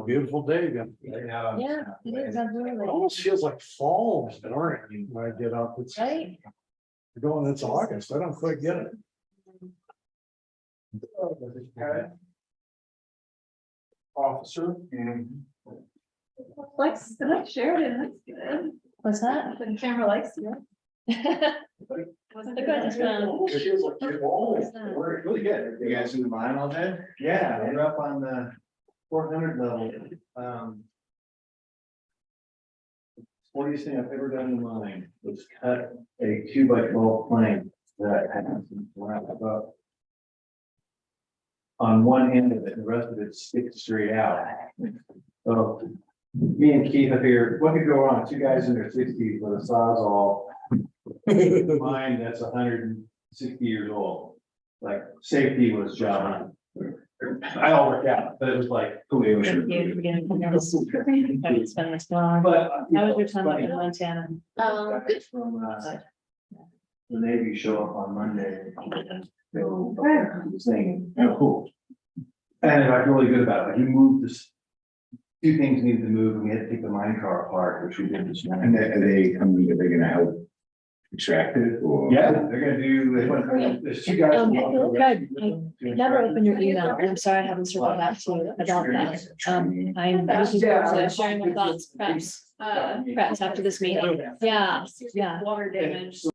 a beautiful day again. Yeah, it is It absolutely. almost feels like fall this morning when I get up. It's Right? going into August. I don't quite get it. Officer. Likes, I like Sheridan, that's good. What's that? The camera likes you. Look at this one. It feels like you're old. We're really good. You guys in the mine all day? Yeah, we're up on the 400 level. Sportiest thing I've ever done in the mine was cut a 2x12 plank that had some wrap up on one end of it, and the rest of it sticks straight out. So me and Keith up here, what could go wrong? Two guys in their 60s with a sawzall. Mine that's 160 years old. Like safety was job. I all worked out, but it was like. Thank you for getting to Haven't spent this long. But. How was your time up in Montana? Good. From the Navy show up on Monday. So, saying, oh, cool. And I feel really good about it. He moved this. Two things needed to move, and we had to take the mine car apart, which we did this morning. Are they gonna help extract it or? Yeah, they're gonna do, there's two guys. Good. I never opened your email, and I'm sorry I haven't circled back to you about that. I'm looking forward to sharing my thoughts, perhaps after this meeting. Yeah, yeah. Water damage.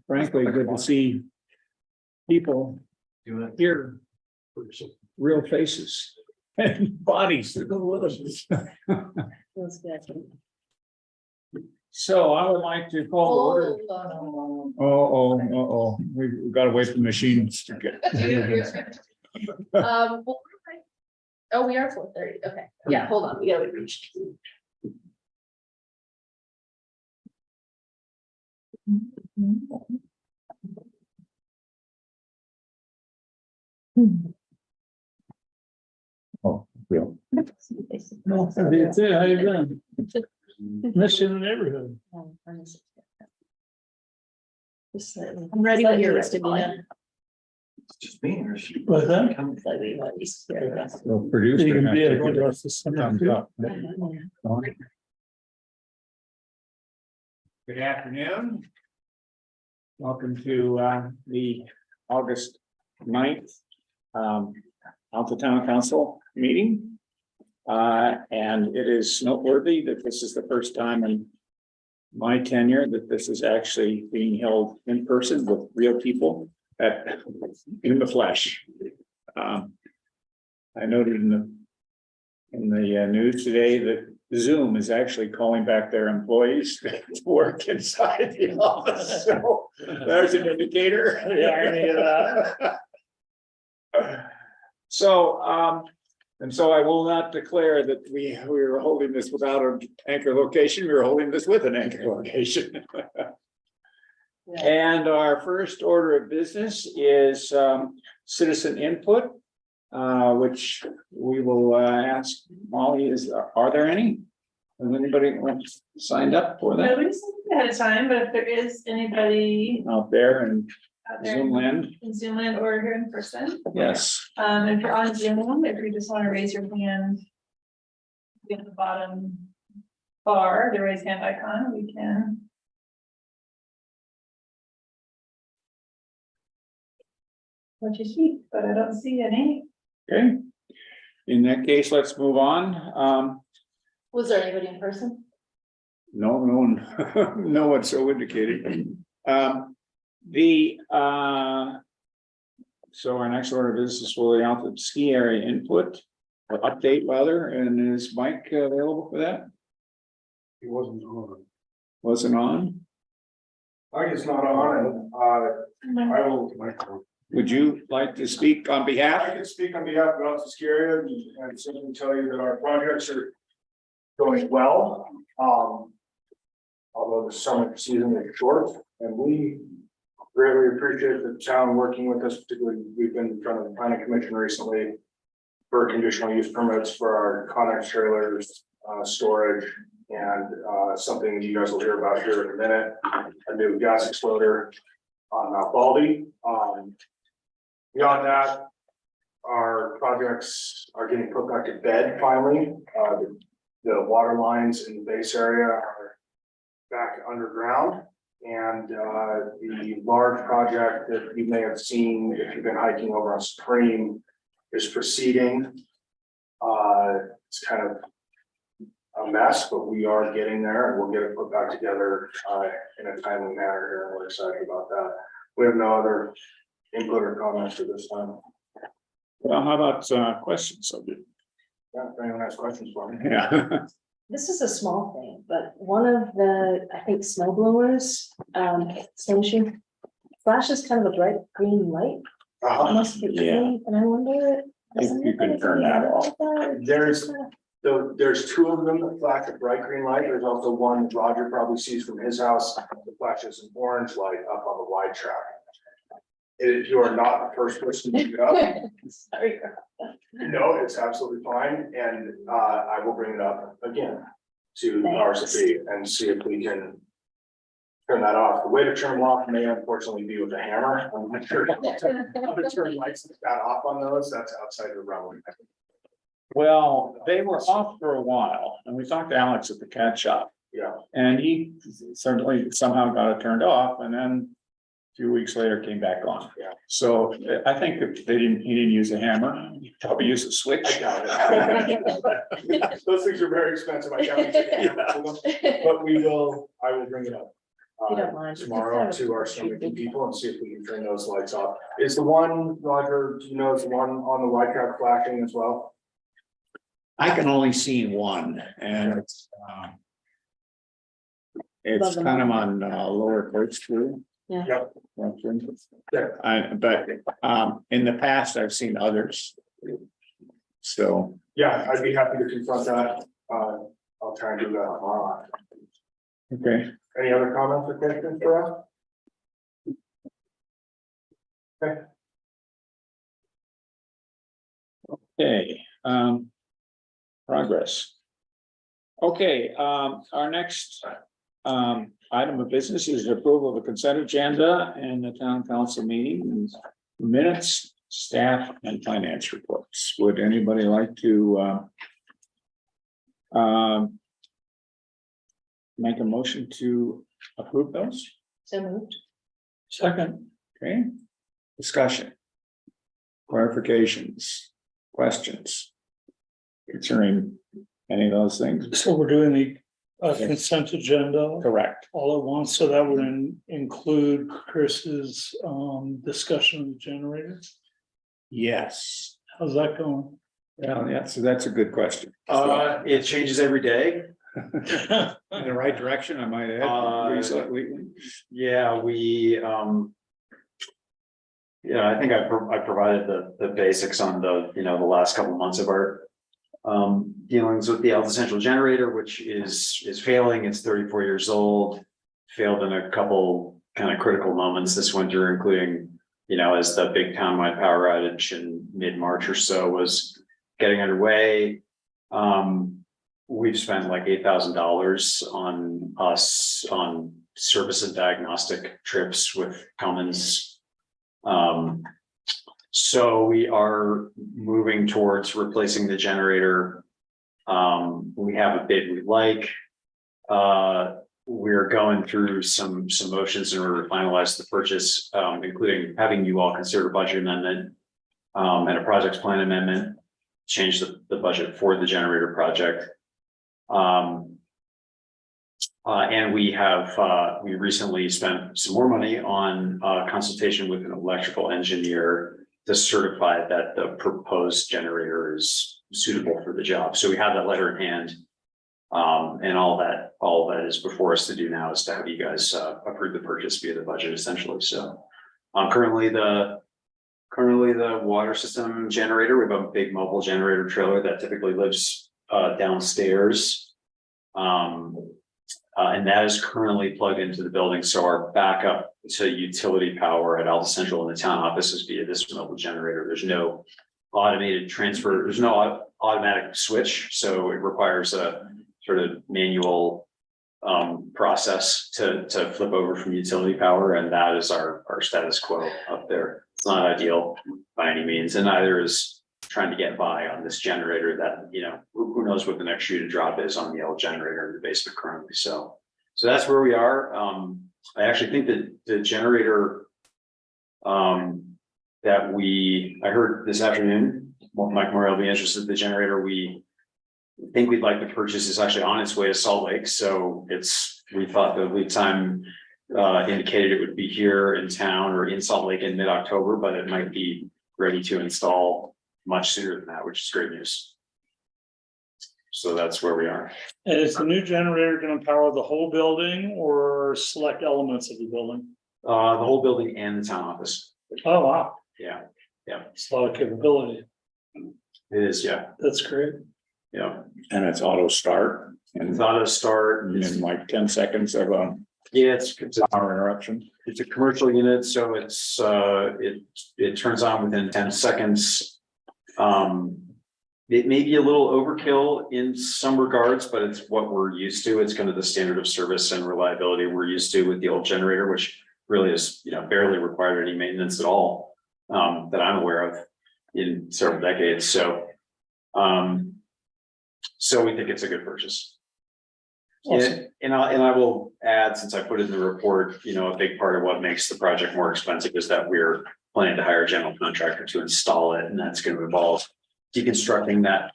frankly, good to see people here, real faces and bodies that go with them. Feels good. So I would like to call to order. We've got to wait for the machines to get. Well, oh, we are 4:30. Okay, yeah, hold on, we gotta reach. Oh, real. That's it, how you doing? Missing the neighborhood. I'm ready when you're ready. Just me or she? What's that? Well, producer. You can be has to able to give address this sometime, thumbs too. up. Good afternoon. Welcome to the August 9th Alta Town Council meeting. And it is noteworthy that this is the first time in my tenure that this is actually being held in person with real people in the flesh. I noted in the news today that Zoom is actually calling back their employees to work inside the office. So there's an indicator. The irony of that. So, and so I will not declare that we were holding this without an anchor location. We were holding this with an anchor location. And our first order of business is citizen input, which we will ask Molly, are there any? Has anybody signed up for that Nobody's ahead of time, but if there is anybody out there in out there Zoom land? in Zoom land or here in person, Yes. if you're on Zoom, if you just want to raise your hand. At the bottom bar, the raise hand icon, we can. What you see, but I don't see any. Okay. In that case, let's move on. Was there anybody in person? No one, no one so indicated. So our next order of business will be out the ski area input, or update rather, and is Mike available for that? He wasn't on. Wasn't on? I guess not on, and, I will. Would you like to speak on I behalf? can speak on behalf of Alta Ski Area and simply tell you that our projects are going well. Although the summer season is short, and we greatly appreciate the town working with us, particularly we've been in front of the planning commission recently for conditional use permits for our Connex trailers, storage, and something that you guys will hear about here in a minute, a new gas exploder on Mount Baldy. Beyond that, our projects are getting put back to bed finally. The water lines in the base area are back underground. And the large project that you may have seen if you've been hiking over on Supreme is proceeding. It's kind of a mess, but we are getting there and we'll get it put back together in a timely manner here, and we're excited about that. We have no other input or comments at this time. Well, how about questions? Yeah, if anyone has questions for me. Yeah. This is a small thing, but one of the, I think, snow blowers, snow machine flashes kind of a bright green light. It must be, Yeah. and I wonder. If you can turn that off. There's two of them that flash a bright green light. There's also one that Roger probably sees from his house that flashes an orange light up on the wide track. If you are not the first person to pick it up, Sorry. no, it's absolutely fine, and I will bring it up again to Thanks. RCP and see if we can turn that off. The way to turn them off may unfortunately be with a hammer. I'm not sure how to turn lights like that off on those. That's outside the realm. Well, they were off for a while, and we talked to Alex at the cat shop, Yeah, and he certainly somehow got it turned off, and then a few weeks later came back on. Yeah. So I think if he didn't use a hammer, he probably used a I switch. doubt it. Those things are very expensive. I doubt we take a hammer to them, but I will bring it up. you don't mind. tomorrow to our Snowmaking people and see if we can turn those lights off. Is the one, Roger, do you know, is the one on the Y track flashing as well? I can only see one and it's kind of on lower Court Street. Yeah. Yep. But in the past, I've seen others. So, Yeah, I'd be happy to confront that. I'll try and do that tomorrow. okay, Any other comments or questions for us? okay, progress. Okay, our next item of business is approval of the consent agenda and the town council meeting minutes, staff and finance reports. Would anybody like to make a motion to approve those? So moved. Second. Okay, discussion. Clarifications, questions. Concerning any of those things? So we're doing the consent agenda Correct. all at once, so that would include Chris's discussion of the generator. Yes. How's that going? Yeah, so that's a good question. It changes every day. In the right direction, I might add. Recently. Yeah, I think I provided the basics on the last couple of months of our dealings with the Alta Central generator, which is failing. It's 34 years old, failed in a couple kind of critical moments this winter, including, as the big townwide power outage in mid-March or so was getting underway. We've spent like $8,000 on service and diagnostic trips with Cummins. So we are moving towards replacing the generator. We have a bid we like. We're going through some motions in order to finalize the purchase, including having you all consider a budget amendment and a projects plan amendment, change the budget for the generator project. And we recently spent some more money on consultation with an electrical engineer to certify that the proposed generator is suitable for the job. So we have that letter in hand. And all that is before us to do now is to have you guys approve the purchase via the budget essentially. So currently the water system generator, we have a big mobile generator trailer that typically lives downstairs. And that is currently plugged into the building. So our backup to utility power at Alta Central in the town office is via this mobile generator. There's no automated transfer. There's no automatic switch. So it requires a sort of manual process to flip over from utility power. And that is our status quo up there. It's not ideal by any means. And neither is trying to get by on this generator that, who knows what the next shoe to drop is on the old generator in the basement currently. So that's where we are. I actually think that the generator that I heard this afternoon, Mike Murray will be interested in the generator. We think we'd like to purchase is actually on its way to Salt Lake. So we thought the lead time indicated it would be here in town or in Salt Lake in mid-October, but it might be ready to install much sooner than that, which is great news. So that's where we are. And is the new generator going to power the whole building or select elements of the building? The whole building and the town office. Oh, wow. Yeah, It's a lot of capability. it is. Yeah, That's great. yeah. And it's auto start It's and auto start. in like 10 seconds of a Yeah, it's power interruption. It's a commercial unit, so it turns on within 10 seconds. It may be a little overkill in some regards, but it's what we're used to. It's kind of the standard of service and reliability we're used to with the old generator, which really is, barely required any maintenance at all, that I'm aware of in several decades. So we think it's a good purchase. Awesome. And I will add, since I put it in the report, a big part of what makes the project more expensive is that we're planning to hire a general contractor to install it, and that's going to involve deconstructing that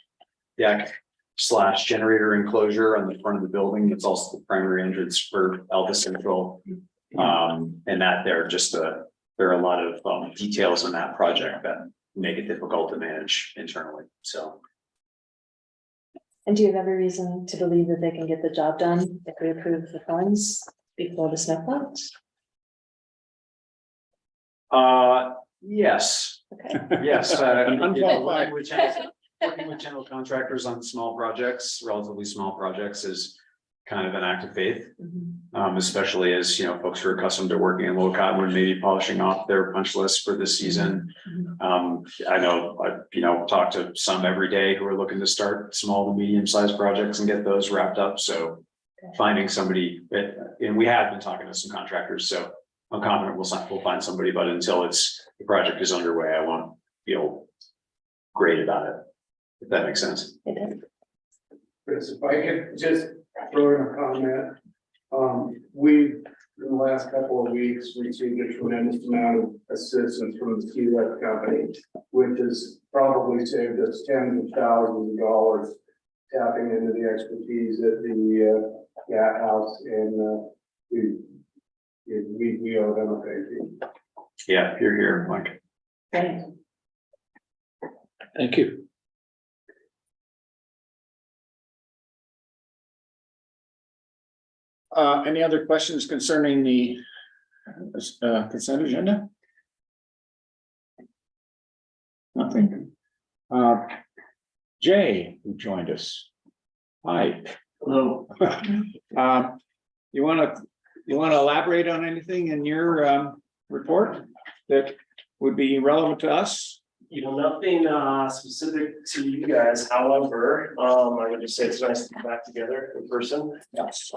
deck slash generator enclosure on the front of the building. It's also the primary entrance for Alta Central. And that there are a lot of details in that project that make it difficult to manage internally, so. And do you have every reason to believe that they can get the job done if we approve the funds before the snow plows? Yes, Okay. yes. Unqualified. Working with general contractors on small projects, relatively small projects is kind of an act of faith. Mhm. Especially as, folks who are accustomed to working in low cottonwood, maybe polishing off their punch list for this season. Mhm. I know, talk to some every day who are looking to start small to medium-sized projects and get those wrapped up, so. Finding somebody, and we have been talking to some contractors, so I'm confident we'll find somebody, but until the project is underway, I won't feel great about it. If that makes sense. It does. Chris, if I could just throw in a comment. In the last couple of weeks, received a tremendous amount of assistance from the C-Web company, which has probably saved us tens of thousands of dollars tapping into the expertise at the Gat House, and we owe them a thank you. Yeah, you're here, Mike. Thank you. Any other questions concerning the consent agenda? Nothing. Jay, who joined us. Hi. Hello. You want to elaborate on anything in your report that would be relevant to us? Nothing specific to you guys. However, I would just say it's nice to be back together in person. Yes.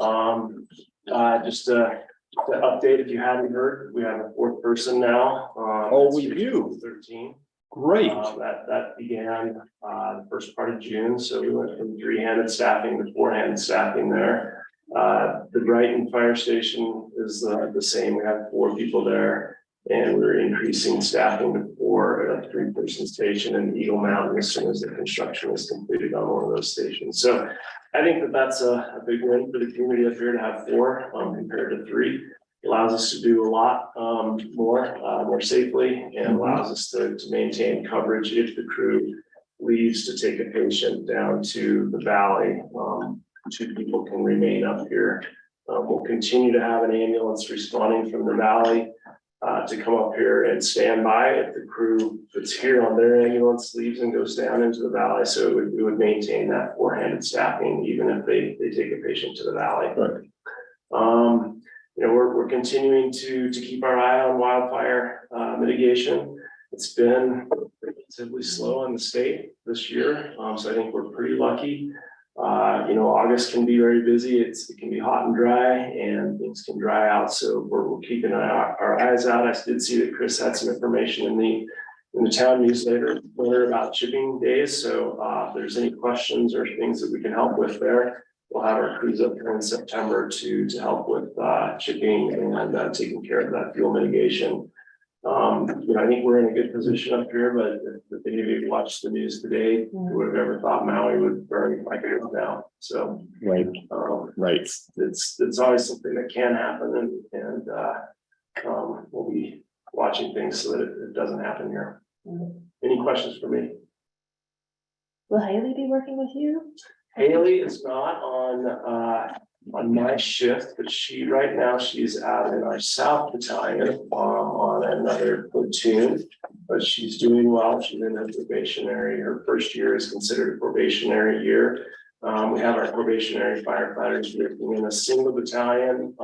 Just to update, if you hadn't heard, we have a fourth person now. Oh, we do. 13. Great. That began the first part of June. So we went from 3-handed staffing to 4-handed staffing there. The Brighton Fire Station is the same. We have 4 people there. And we're increasing staffing to 4 at a 3-person station in Eagle Mountain as soon as the construction is completed on one of those stations. So I think that's a big win for the community up here to have 4 compared to 3. Allows us to do a lot more safely, and allows us to maintain coverage if the crew leaves to take a patient down to the valley. 2 people can remain up here. We'll continue to have an ambulance responding from the valley to come up here and stand by if the crew that's here on their ambulance leaves and goes down into the valley. So we would maintain that 4-handed staffing even if they take a patient to the valley. Right. We're continuing to keep our eye on wildfire mitigation. It's been relatively slow in the state this year, so I think we're pretty lucky. August can be very busy. It can be hot and dry, and things can dry out. So we're keeping our eyes out. I did see that Chris had some information in the town newsletter about chipping days. So if there's any questions or things that we can help with there, we'll have our crews up here in September to help with chipping and taking care of that fuel mitigation. I think we're in a good position up here, but if any of you watched the news today, who would have ever thought Maui would burn like it is now? So, Right. Right. It's always something that can happen, and we'll be watching things so that it doesn't happen here. Any questions for me? Will Haley be working with you? Haley is not on my shift, but right now she's out in our South Battalion on another platoon, but she's doing well. She's in her first year is considered a probationary year. We have our probationary firefighters working in a single battalion.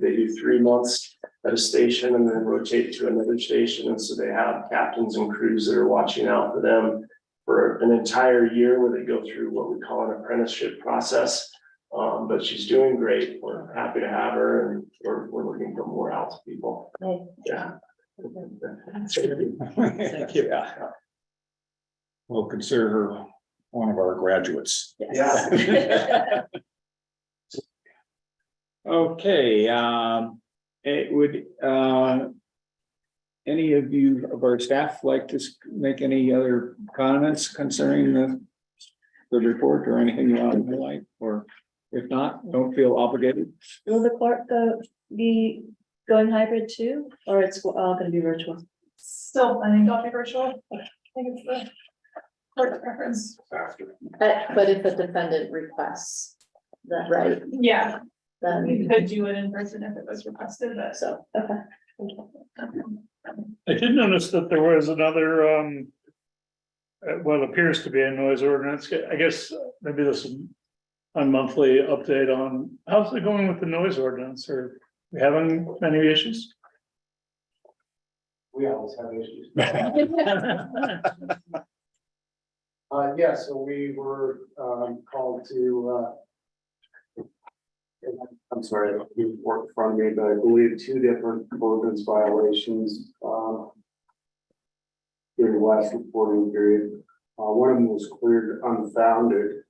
They do 3 months at a station and then rotate to another station. And so they have captains and crews that are watching out for them for an entire year where they go through what we call an apprenticeship process. But she's doing great. We're happy to have her, and we're looking for more Alta people. Okay. Yeah. Thank you. We'll consider her one of our graduates. Yeah. Okay, it would, any of our staff like to make any other comments concerning the the report or anything you want to highlight, or if not, don't feel obligated. Will the court be going hybrid too, or it's all gonna be virtual? Still planning to be virtual. I think it's the court preference. But if a defendant requests that, right, Yeah, we then, could do it in person if it was requested, but so, okay. I did notice that there was another, what appears to be a noise ordinance. I guess maybe this is a monthly update on how's it going with the noise ordinance, or we having any issues? We always have issues. Yeah, so we were, called to, I'm sorry, I don't have the report in front of me, but I believe 2 different ordinance violations, during the last reporting period. One of them was cleared unfounded.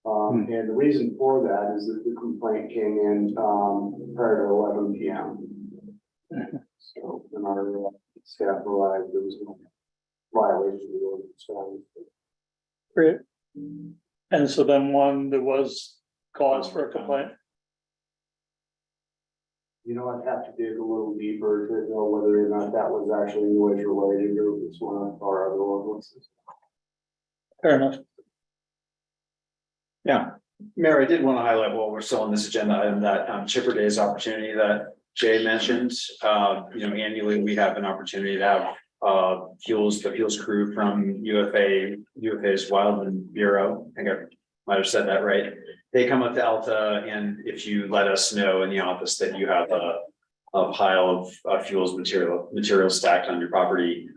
And the reason for that is that the complaint came in, prior to 11 p.m. So when our staff arrived, there was no violation of the ordinance. found. Great. And so then one that was cause for a complaint. You know, I'd have to dig a little deeper to know whether or not that was actually noise related or it was one of our other ordinances. Fair enough. Yeah, Mayor, I did want to highlight while we're still on this agenda item that Chipper Days opportunity that Jay mentioned. Annually, we have an opportunity to have the fuels crew from UFA's Wildland Bureau. I think I might have said that right. They come up to Alta, and if you let us know in the office that you have a pile of fuels material stacked on your property,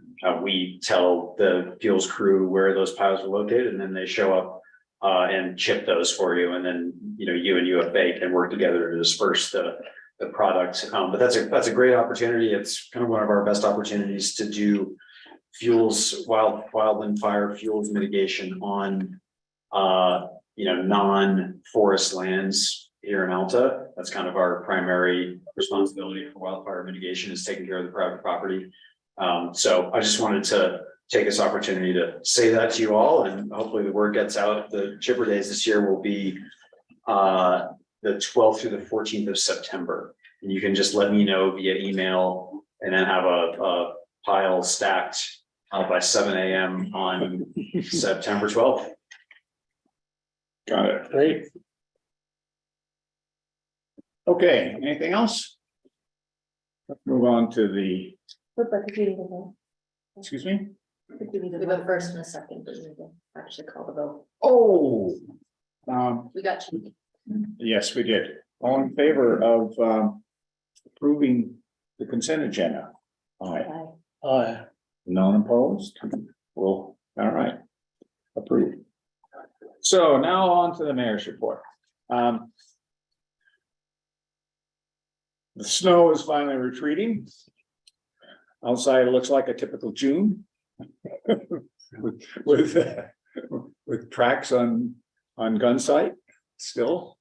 we tell the fuels crew where those piles are located, and then they show up and chip those for you, and then you and UFA can work together to disperse the product. But that's a great opportunity. It's kind of one of our best opportunities to do wildland fire fuels mitigation on non-forest lands here in Alta. That's kind of our primary responsibility for wildfire mitigation, is taking care of the private property. So I just wanted to take this opportunity to say that to you all, and hopefully the word gets out. The Chipper Days this year will be the 12th through the 14th of September. And you can just let me know via email, and then have a pile stacked by 7 a.m. on September 12th. got it. Great. Okay, anything else? Let's move on to the, excuse me? We have a first and a second, but we need to actually call the vote. Oh. We got you. Yes, we did. All in favor of approving the consent agenda? Aye. None opposed? Well, all right. Approved. So now on to the mayor's report. The snow is finally retreating. Outside, it looks like a typical June. with tracks on gun site still.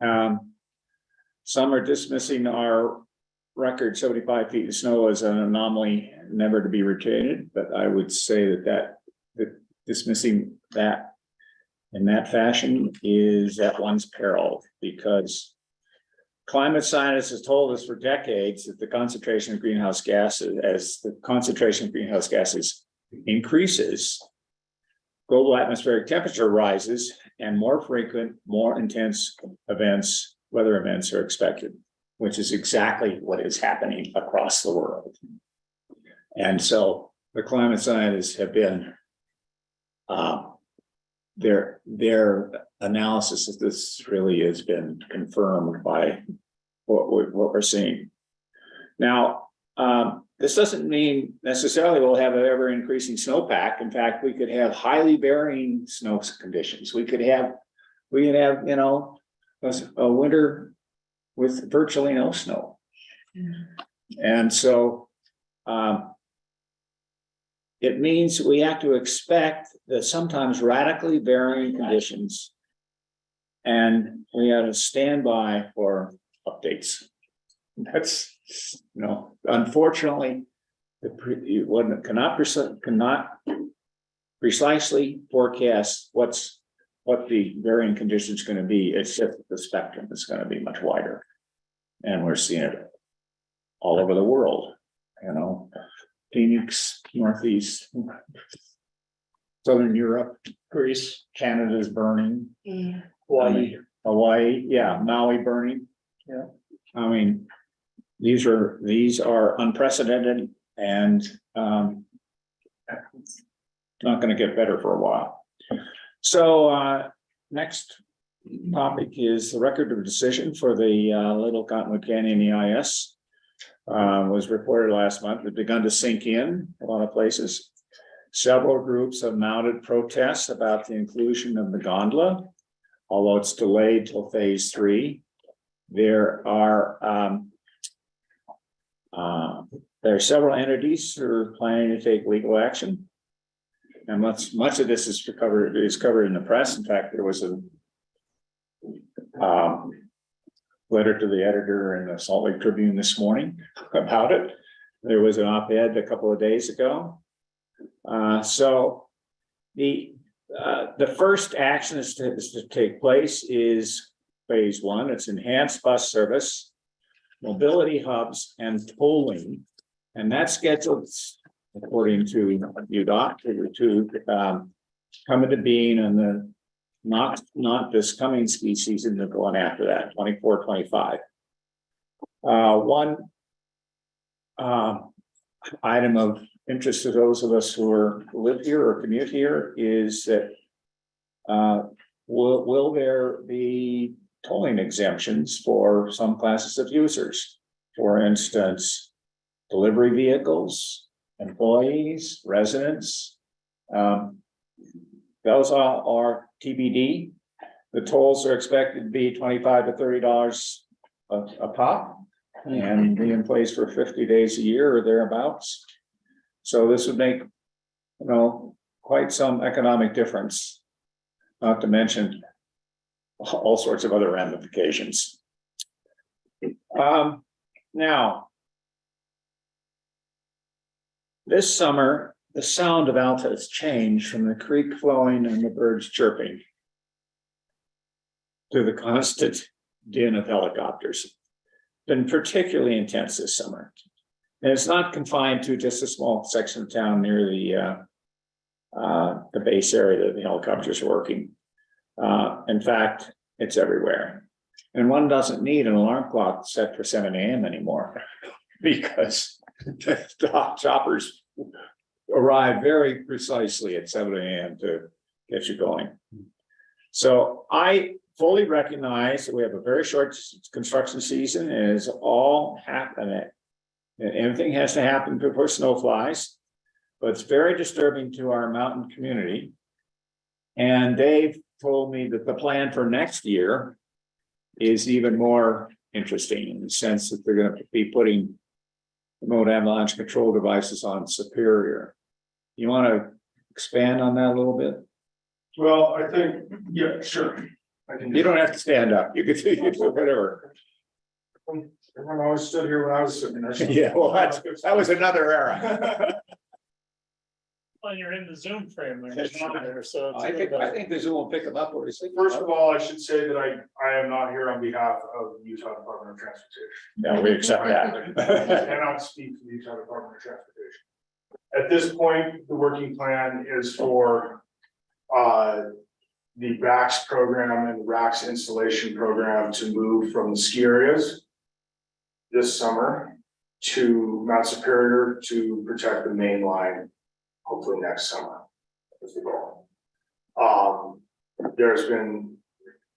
Some are dismissing our record 75 feet of snow as an anomaly, never to be repeated, but I would say that dismissing that in that fashion is at one's peril, because climate scientists have told us for decades that the concentration of greenhouse gases, as the concentration of greenhouse gases increases, global atmospheric temperature rises, and more frequent, more intense weather events are expected, which is exactly what is happening across the world. And so the climate scientists have been, their analysis of this really has been confirmed by what we're seeing. Now, this doesn't mean necessarily we'll have an ever increasing snowpack. In fact, we could have highly varying snow conditions. We could have, a winter with virtually no snow. And so it means we have to expect that sometimes radically varying conditions, and we have to stand by for updates. That's, unfortunately, one cannot precisely forecast what's what the varying conditions gonna be. It's just the spectrum is gonna be much wider. And we're seeing it all over the world, you know, Phoenix, Northeast, Southern Europe, Greece, Canada's burning. Hawaii. Hawaii, yeah, Maui burning. Yeah. I mean, these are unprecedented and not gonna get better for a while. So next topic is the record of decision for the Little Cottonwood Canyon EIS. Was reported last month. It's begun to sink in a lot of places. Several groups have mounted protests about the inclusion of the gondola, although it's delayed till phase 3. There are several entities who are planning to take legal action. And much of this is covered in the press. In fact, there was a letter to the editor in the Salt Lake Tribune this morning about it. There was an op-ed a couple of days ago. So the first action is to take place is phase 1. It's enhanced bus service, mobility hubs, and tolling. And that's scheduled, according to UDOT, to come into being in the not this coming ski season, the one after that, 24-25. One item of interest to those of us who live here or commute here is that will there be tolling exemptions for some classes of users? For instance, delivery vehicles, employees, residents. Those are TBD. The tolls are expected to be $25 to $30 a pop and be in place for 50 days a year or thereabouts. So this would make, quite some economic difference, not to mention all sorts of other ramifications. Now, this summer, the sound of Alta has changed from the creek flowing and the birds chirping to the constant din of helicopters. Been particularly intense this summer. And it's not confined to just a small section of town near the base area that the helicopters are working. In fact, it's everywhere. And one doesn't need an alarm clock set for 7 a.m. anymore because the choppers arrive very precisely at 7 a.m. to get you going. So I fully recognize that we have a very short construction season and it's all happening. And everything has to happen before snow flies, but it's very disturbing to our mountain community. And they've told me that the plan for next year is even more interesting in the sense that they're going to be putting remote avalanche control devices on Superior. You want to expand on that a little bit? Well, I think, yeah, sure. I can. You don't have to stand up. You can do whatever. Everyone always stood here when I was sitting there. so- Yeah, well, that was another era. Well, you're in the Zoom frame there, it's not there, so. it's I a little think the Zoom will pick them up. What do you think? First of all, I should say that I am not here on behalf of the Utah Department of Transportation. Yeah, we accept I that. cannot speak for the Utah Department of Transportation. At this point, the working plan is for the RACS program and RACS installation program to move from the ski areas this summer to Mount Superior to protect the main line, hopefully next summer is the goal. There's been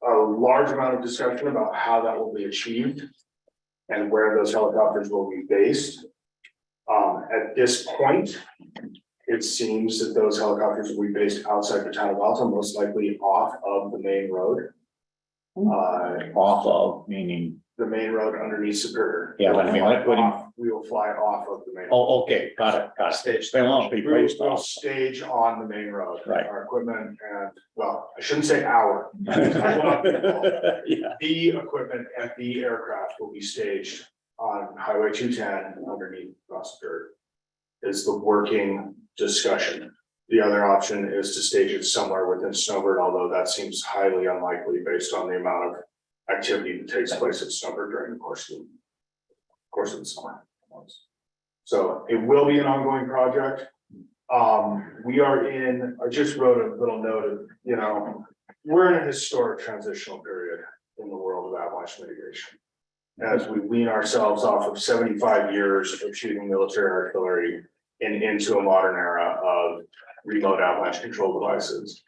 a large amount of discussion about how that will be achieved and where those helicopters will be based. At this point, it seems that those helicopters will be based outside the town of Alta, most likely off of the main road. Off of, meaning, The main road underneath Superior. Yeah, but I mean, what do you- We will fly off of the main. road. oh, okay, got it. Stage. They won't be placed We'll off. stage on the main road. Right. Our equipment and, well, I shouldn't say our. The Yeah, equipment and the aircraft will be staged on Highway 210 underneath Superior. Is the working discussion. The other option is to stage it somewhere within Snowbird, although that seems highly unlikely based on the amount of activity that takes place at Snowbird during the course of the summer. So it will be an ongoing project. I just wrote a little note of, we're in a historic transitional period in the world of avalanche mitigation. As we wean ourselves off of 75 years of shooting military artillery and into a modern era of remote avalanche control devices.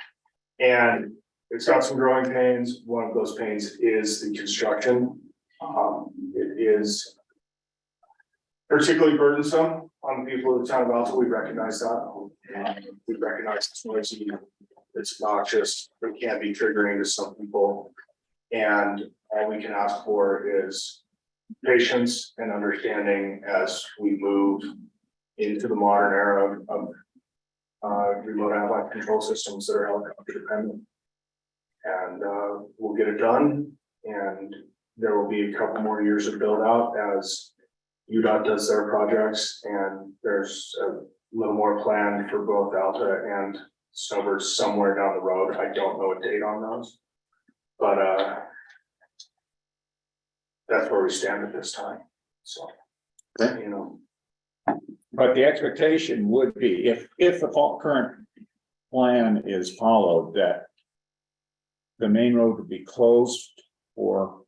And it's got some growing pains. One of those pains is the construction. It is particularly burdensome on the people of the town of Alta. We recognize that. We recognize it's noisy, it's obnoxious, it can be triggering to some people. And all we can ask for is patience and understanding as we move into the modern era of remote avalanche control systems that are helicopter dependent. And we'll get it done, and there will be a couple more years of build out as UDOT does their projects, and there's a little more planned for both Alta and Snowbird somewhere down the road. I don't know a date on those, but that's where we stand at this time. So, But the expectation would be, if the current plan is followed, that the main road would be closed for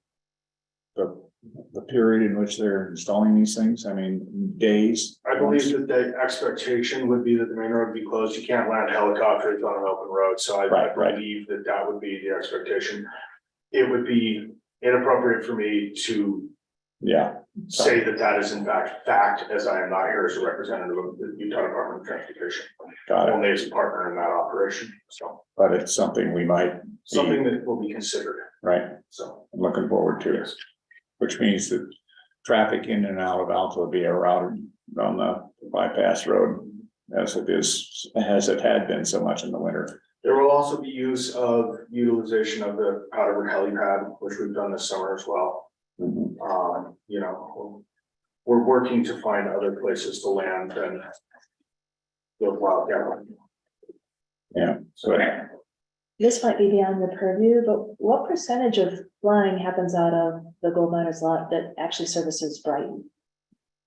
the period in which they're installing these things. I mean, days. I believe that the expectation would be that the main road would be closed. You can't land helicopters on an open road, so I believe that that would be the expectation. It would be inappropriate for me to say that that is in fact, as I am not here as a representative of the Utah Department of Transportation. Got it. Only as a partner in that operation. So, but it's something we might something that will be considered. Right. So I'm looking forward to it, which means that traffic in and out of Alta will be routed on the bypass road as it had been so much in the winter. there will also be utilization of the Powderburg helipad, which we've done this summer as well. We're working to find other places to land than the Wildcat. Yeah. So This might be beyond your purview, but what percentage of flying happens out of the gold miners lot that actually services Brighton?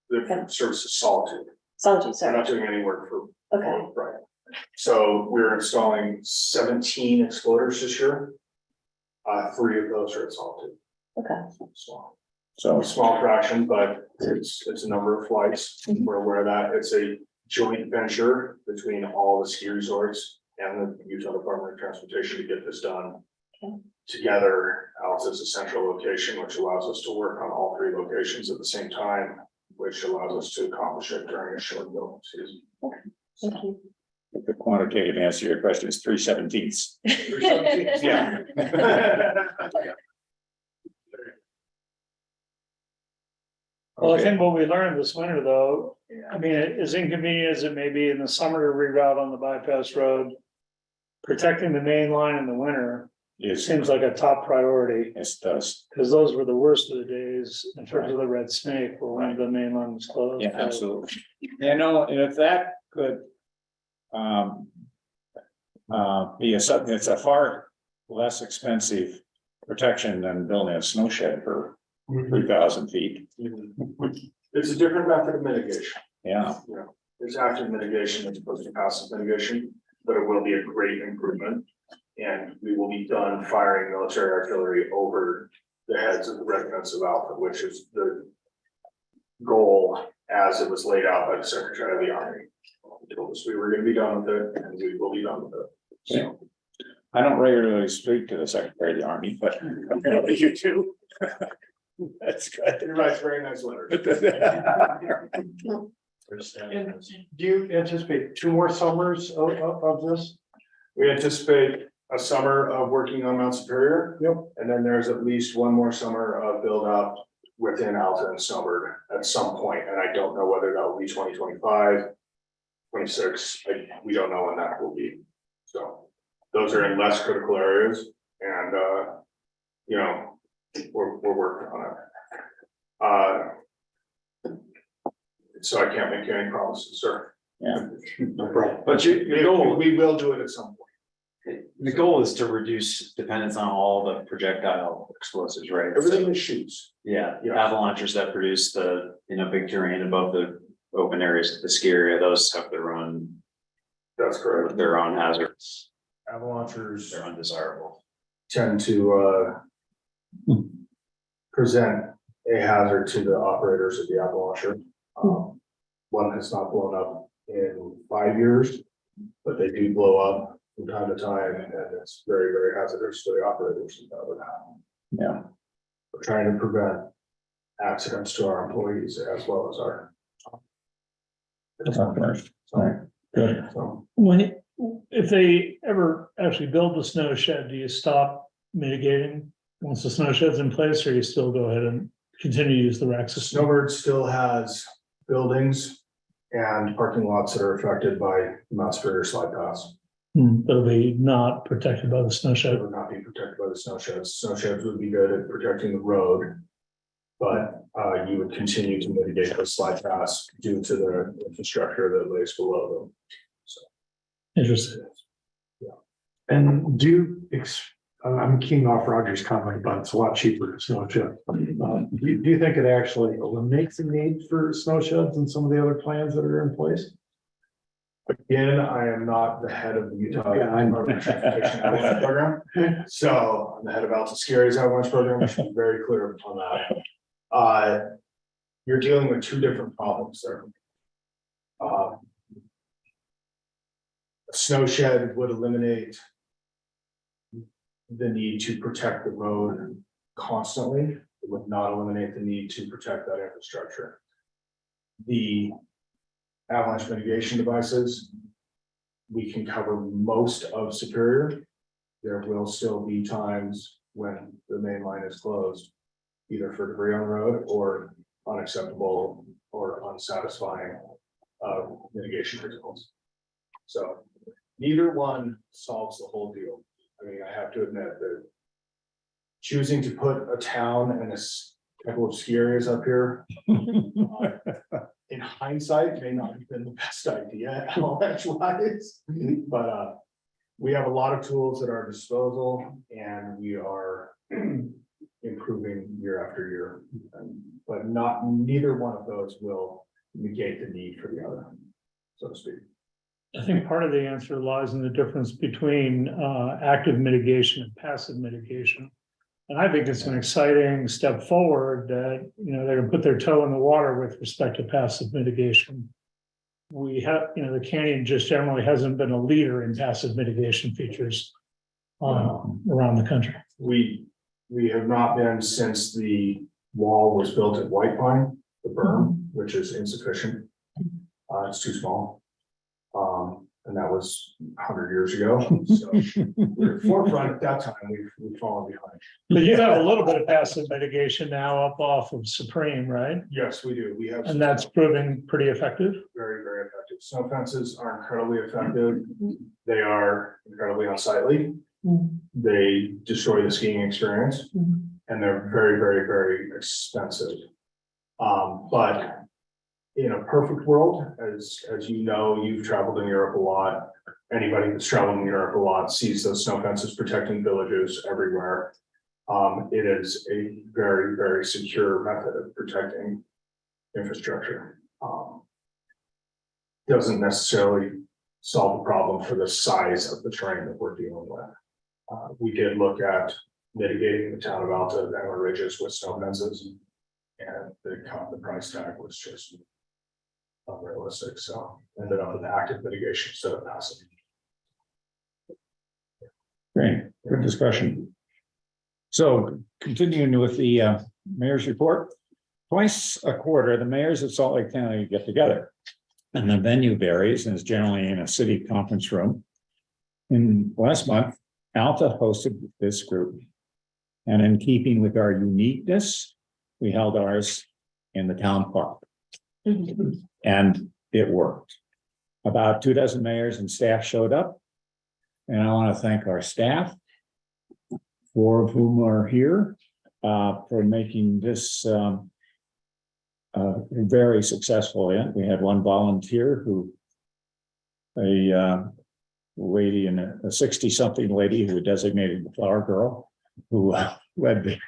the service is Solitude. Solitude, We're sorry. not doing any work for Okay, right. So we're installing 17 exploders this year. 3 of those are at Solitude. okay. So A small fraction, but it's a number of flights. Mhm. We're aware of that. It's a joint venture between all the ski resorts and the Utah Department of Transportation to get this done. Okay. Together, Alta is a central location, which allows us to work on all 3 locations at the same time, which allows us to accomplish it during a short building season. Thank you. the quantitative answer to your question is 3/17. Yeah. Well, I think what we learned this winter, though, I mean, as inconvenient as it may be in the summer to reroute on the bypass road, protecting the main line in the winter seems like a top priority, It does. because those were the worst of the days in terms of the red snake, or when the main line was closed. Yeah, absolutely. And if that could be something, it's a far less expensive protection than building a snow shed for 3,000 feet. It's a different method of mitigation. Yeah, It's active mitigation as opposed to passive mitigation, but it will be a great improvement. And we will be done firing military artillery over the heads of the residents of Alta, which is the goal as it was laid out by the Secretary of the Army. He told us we were gonna be done with it, and we will be done with it. So I don't regularly speak to the Secretary of the Army, but apparently you do. That's good. he writes very nice letters. Do you anticipate 2 more summers of this? We anticipate a summer of working on Mount Superior. Yep. And then there's at least 1 more summer of build up within Alta and Snowbird at some point, and I don't know whether that will be 2025, 26. We don't know when that will be. So those are in less critical areas, and we're working on it. So I can't make you any promises, sir. No problem. But your goal, We will do it at some point. the goal is to reduce dependence on all the projectile explosives, right? Everything that shoots. Yeah, Yeah. avalanches that produce the, big terrain above the open areas of the ski area, those have their own, That's correct. their own hazards. Avalanchers They're undesirable. tend to present a hazard to the operators of the avalancher. One has not blown up in 5 years, but they do blow up from time to time, and it's very, very hazardous to the operators. Yeah. We're trying to prevent accidents to our employees as well as our. Customers. Good. So, If they ever actually build the snow shed, do you stop mitigating once the snow shed's in place, or you still go ahead and continue to use the rack system? Snowbird still has buildings and parking lots that are affected by Mount Superior slide paths. They'll be not protected by the snow It shed. would not be protected by the snow sheds. Snow sheds would be good at protecting the road. But you would continue to mitigate the slide paths due to the infrastructure that lays below them. Interesting. And I'm keying off Roger's comment about it's a lot cheaper to snow shed. Do you think it actually eliminates the need for snow sheds and some of the other plans that are in place? Again, I am not the head of the Utah Yeah, I know. Department of Transportation Avalanche Program. So I'm the head of Alta Ski's Avalanche Program. I should be very clear on that. You're dealing with two different problems there. A snow shed would eliminate the need to protect the road constantly. It would not eliminate the need to protect that infrastructure. The avalanche mitigation devices, we can cover most of Superior. There will still be times when the main line is closed, either for debris on the road or unacceptable or unsatisfying mitigation results. So neither one solves the whole deal. I mean, I have to admit that choosing to put a town and a couple of ski areas up here in hindsight may not have been the best idea avalanche wise, but we have a lot of tools at our disposal and we are improving year after year. But neither one of those will negate the need for the other, so to speak. I think part of the answer lies in the difference between active mitigation and passive mitigation. And I think it's an exciting step forward that, they're gonna put their toe in the water with respect to passive mitigation. We have, the canyon just generally hasn't been a leader in passive mitigation features around the country. We have not been since the wall was built at White Pine, the berm, which is insufficient. It's too small. And that was 100 years ago. So we're forefront at that time, we've fallen behind. But you have a little bit of passive mitigation now up off of Supreme, right? Yes, we do. We have. And that's proving pretty effective. Very, very effective. Snow fences are incredibly effective. They are incredibly unsightly. They destroy the skiing experience and they're very, very, very expensive. But in a perfect world, as you know, you've traveled in Europe a lot. Anybody that's traveled in Europe a lot sees those snow fences protecting villages everywhere. It is a very, very secure method of protecting infrastructure. Doesn't necessarily solve the problem for the size of the terrain that we're dealing with. We did look at mitigating the town of Alta and our ridges with snow fences. And the price tag was just unrealistic, so ended up with active mitigation instead of passive. Great, good discussion. So continuing with the mayor's report, twice a quarter, the mayors of Salt Lake County get together. And the venue varies and is generally in a city conference room. In last month, Alta hosted this group. And in keeping with our uniqueness, we held ours in the town park. And it worked. About 24 mayors and staff showed up. And I want to thank our staff, 4 of whom are here, for making this very successful event. We had one volunteer who lady and a 60-something lady who designated the flower girl, who led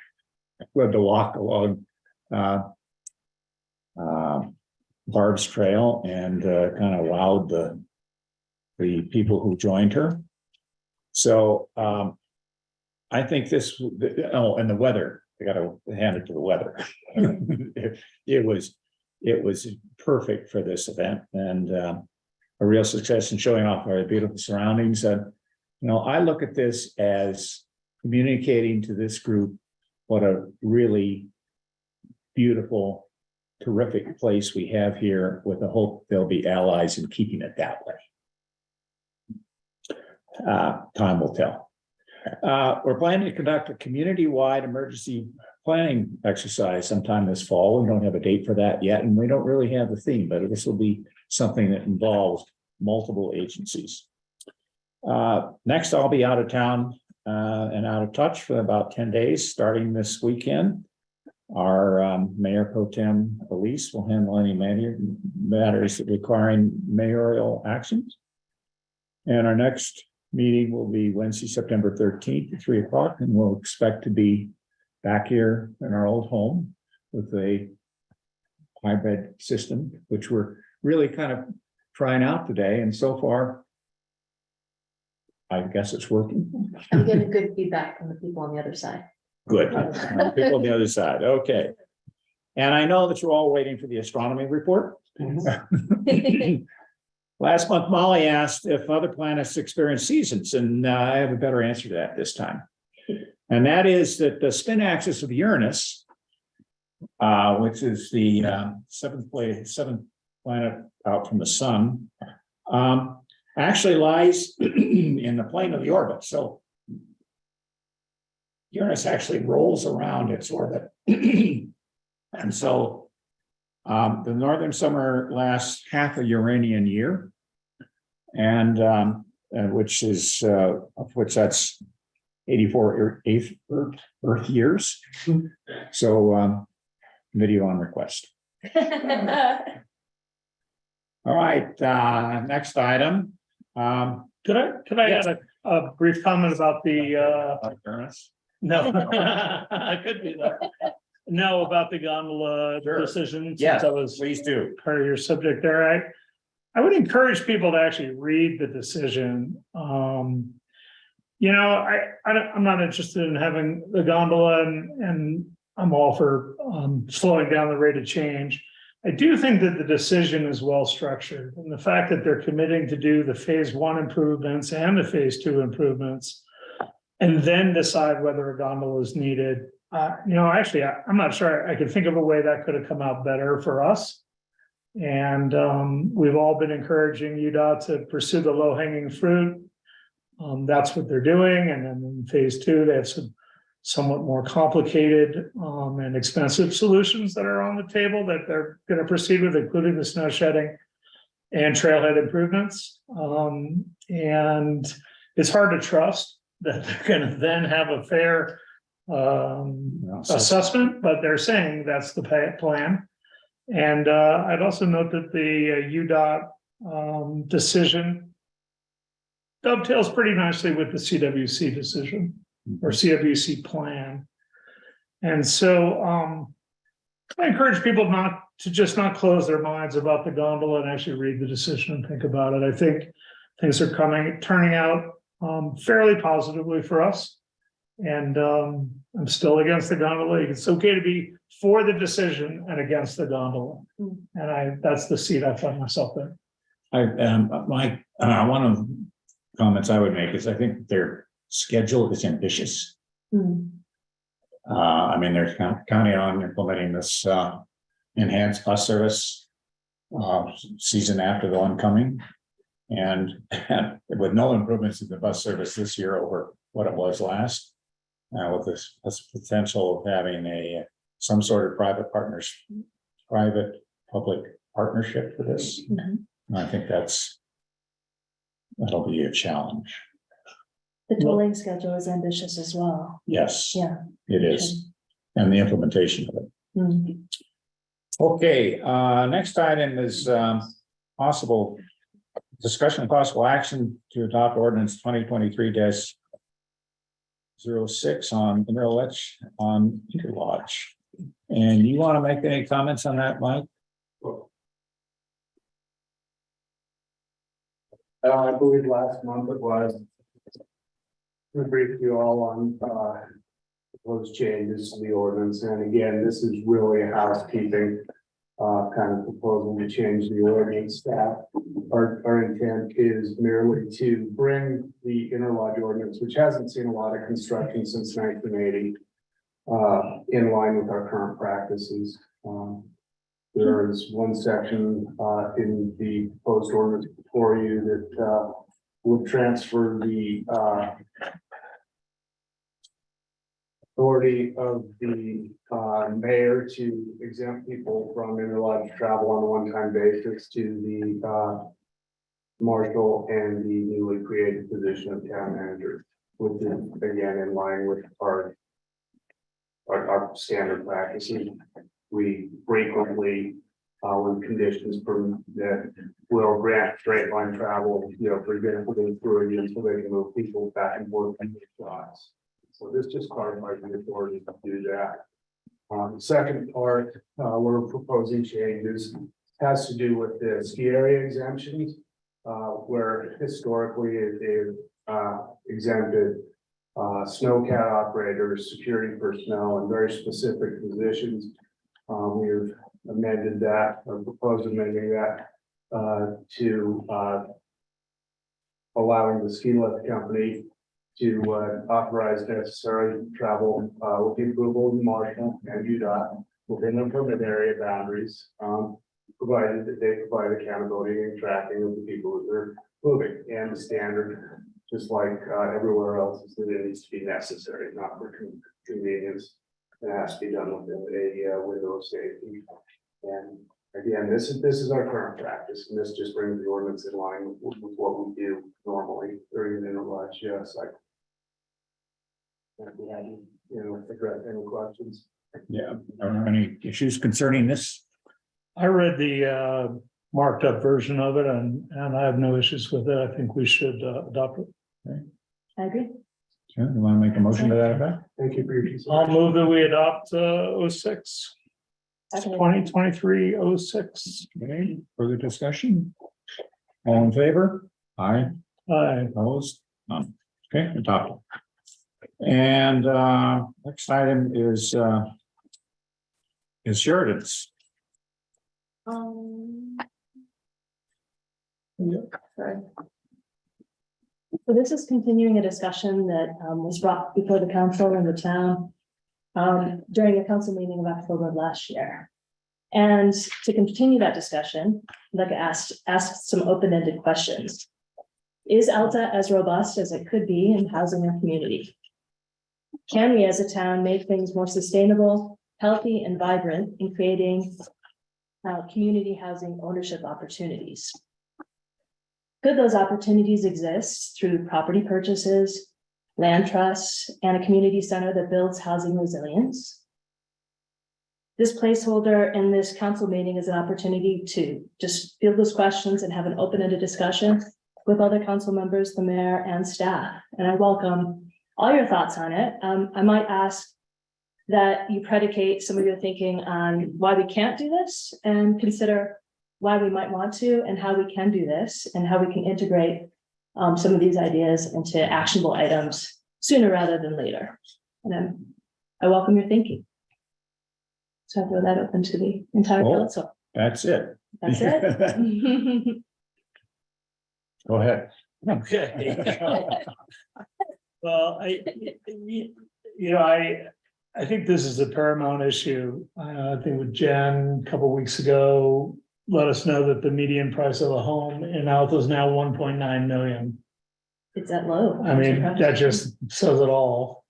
the walk along Barb's trail and kind of wowed the people who joined her. So I think this, and the weather, I got to hand it to the weather. It was perfect for this event, and a real success in showing off our beautiful surroundings. And I look at this as communicating to this group what a really beautiful, terrific place we have here, with the hope they'll be allies in keeping it that way. Time will tell. We're planning to conduct a community-wide emergency planning exercise sometime this fall. We don't have a date for that yet, and we don't really have the theme, but this will be something that involves multiple agencies. Next, I'll be out of town and out of touch for about 10 days, starting this weekend. Our Mayor Pro Tem Elise will handle any matters requiring mayoral actions. And our next meeting will be Wednesday, September 13th at 3 o'clock, and we'll expect to be back here in our old home with a hybrid system, which we're really kind of trying out today. And so far, I guess it's working. I'm getting good feedback from the people on the other side. Good. People on the other side. Okay. And I know that you're all waiting for the astronomy report. Last month, Molly asked if other planets experience seasons, and I have a better answer to that this time. And that is that the spin axis of Uranus, which is the seventh planet out from the sun, actually lies in the plane of the orbit. So Uranus actually rolls around its orbit. And so the northern summer lasts half a Uranian year, and which is of which that's 84 Earth years. So video on request. All right, next item. Could I add a brief comment about the Uranus. no, I could be that. No, about the gondola decision. Yes, since I was please do. part of your subject there. I would encourage people to actually read the decision. I'm not interested in having the gondola, and I'm all for slowing down the rate of change. I do think that the decision is well structured, and the fact that they're committing to do the phase 1 improvements and the phase 2 improvements, and then decide whether a gondola is needed. Actually, I'm not sure I could think of a way that could have come out better for us. And we've all been encouraging UDOT to pursue the low-hanging fruit. That's what they're doing. And then in phase 2, they have some somewhat more complicated and expensive solutions that are on the table that they're going to proceed with, including the snow shedding and trailhead improvements. And it's hard to trust that they're going to then have a fair assessment, but they're saying that's the plan. And I'd also note that the UDOT decision dovetails pretty nicely with the CWC decision or CWC plan. And so I encourage people not to close their minds about the gondola and actually read the decision and think about it. I think things are turning out fairly positively for us. And I'm still against the gondola. It's okay to be for the decision and against the gondola. And that's the seat I find myself in. One of the comments I would make is I think their schedule is ambitious. I mean, they're counting on implementing this enhanced bus service season after the one coming. And with no improvements in the bus service this year over what it was last. With this potential of having some sort of private-public partnership for this, I think that'll be a challenge. The tolling schedule is ambitious as well. Yes, Yeah, it is, and the implementation of it. Okay, next item is possible discussion of possible action to adopt ordinance 2023-06 on Interlodge. And you want to make any comments on that, Mike? I believe last month it was. We briefed you all on, those changes to the ordinance, and again, this is really a housekeeping. Kind of proposal to change the ordinance staff. Our intent is merely to bring the interlodge ordinance, which hasn't seen a lot of construction since 1980. In line with our current practices. There is one section in the proposed ordinance before you that would transfer the authority of the mayor to exempt people from interlodge travel on a one-time basis to the marshal and the newly created position of town manager, which is again in line with our standard practices. We frequently, when conditions that will grant straight line travel, for example, through a unit so they can move people back and forth in the spots. So this just clarifies the authority to do that. The second part, we're proposing changes, has to do with the ski area exemptions, where historically it is exempted snowcat operators, security personnel, and very specific positions. We've amended that, or proposed amending that to allowing the ski lift company to authorize necessary travel with the approval of the marshal and UDOT within the permit area boundaries, provided that they provide accountability and tracking of the people that they're moving, and the standard, just like everywhere else, is that it needs to be necessary, not for convenience. It has to be done within a window of safety. And again, this is our current practice, and this just brings the ordinance in line with what we do normally during the interlodge cycle. If you have, address any questions. Yeah, are there any issues concerning this? I read the marked up version of it and I have no issues with it. I think we should adopt it. I agree. Sure, you want to make a motion to that effect? Thank you for your I'll consideration. move that we adopt 06. Okay. 2023-06. Okay, further discussion? All in favor? Aye. Aye. Opposed? None. Okay, adopted. And next item is Sheridan's. Sorry. So this is continuing a discussion that was brought before the council and the town during a council meeting of October of last year. And to continue that discussion, I'd like to ask some open-ended questions. Is Alta as robust as it could be in housing our community? Can we as a town make things more sustainable, healthy, and vibrant in creating community housing ownership opportunities? Could those opportunities exist through property purchases, land trusts, and a community center that builds housing resilience? This placeholder in this council meeting is an opportunity to just field those questions and have an open-ended discussion with other council members, the mayor, and staff. And I welcome all your thoughts on it. I might ask that you predicate some of your thinking on why we can't do this and consider why we might want to and how we can do this and how we can integrate some of these ideas into actionable items sooner rather than later. And I welcome your thinking. So I throw that open to the entire Oh. council. That's it. That's it. Go ahead. Okay. Well, I think this is a paramount issue. I think with Jen a couple weeks ago, let us know that the median price of a home in Alta is now 1.9 million. It's that low. I mean, that just says it all.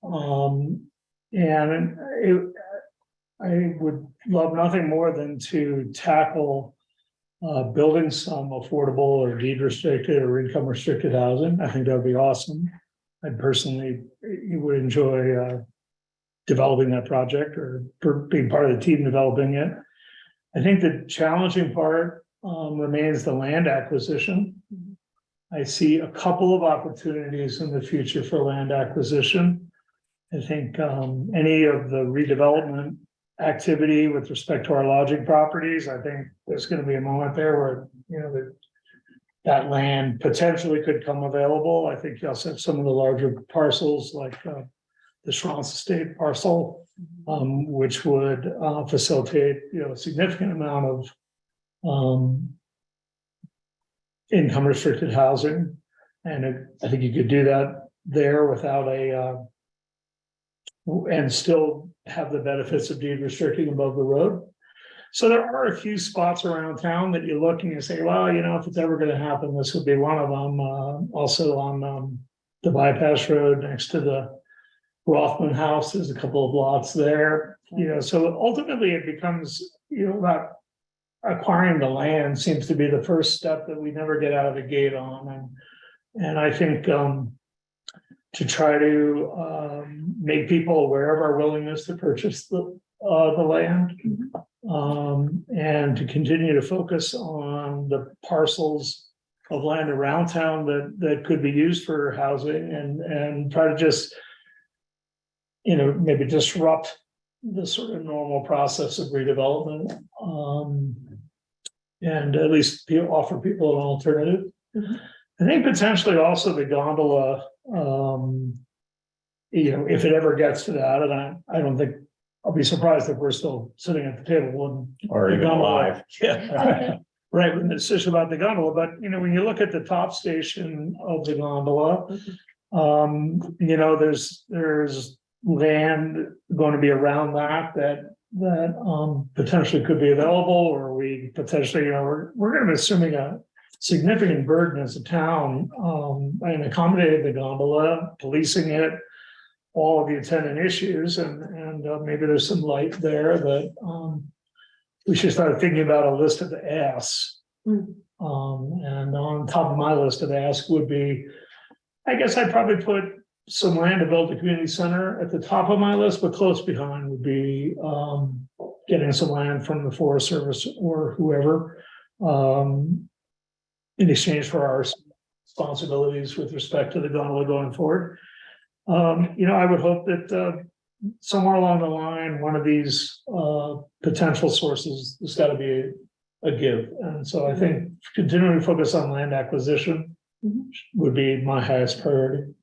I would love nothing more than to tackle building some affordable or deed restricted or income restricted housing. I think that would be awesome. I personally would enjoy developing that project or being part of the team developing it. I think the challenging part remains the land acquisition. I see a couple of opportunities in the future for land acquisition. I think any of the redevelopment activity with respect to our lodging properties, I think there's gonna be a moment there where, you know, that land potentially could come available. I think you also have some of the larger parcels like the Schwanz Estate parcel, which would facilitate, you know, a significant amount of income restricted housing. And I think you could do that there without and still have the benefits of deed restricting above the road. So there are a few spots around town that you look and you say, well, you know, if it's ever going to happen, this would be one of them. Also on the bypass road next to the Rothman House, there's a couple of lots there. You know, so ultimately it becomes, you know, about acquiring the land seems to be the first step that we never get out of the gate on. And I think to try to make people aware of our willingness to purchase the land, and to continue to focus on the parcels of land around town that could be used for housing, and try to just, you know, maybe disrupt the sort of normal process of redevelopment, and at least offer people an alternative. I think potentially also the gondola, you know, if it ever gets to that, and I don't think, I'll be surprised if we're still sitting at the table Or even alive. Yeah, right, with the decision about the gondola, but you know, when you look at the top station of the gondola, you know, there's land going to be around that potentially could be available, or we potentially, you know, we're going to be assuming a significant burden as a town, and accommodating the gondola, policing it, all of the attendant issues, and maybe there's some light there that we should start thinking about a list of asks. And on top of my list of asks would be, I guess I'd probably put some land to build a community center at the top of my list, but close behind would be getting some land from the Forest Service or whoever, in exchange for our responsibilities with respect to the gondola going forward. You know, I would hope that somewhere along the line, one of these potential sources has got to be a give. And so I think continuing to focus on land acquisition would be my highest priority.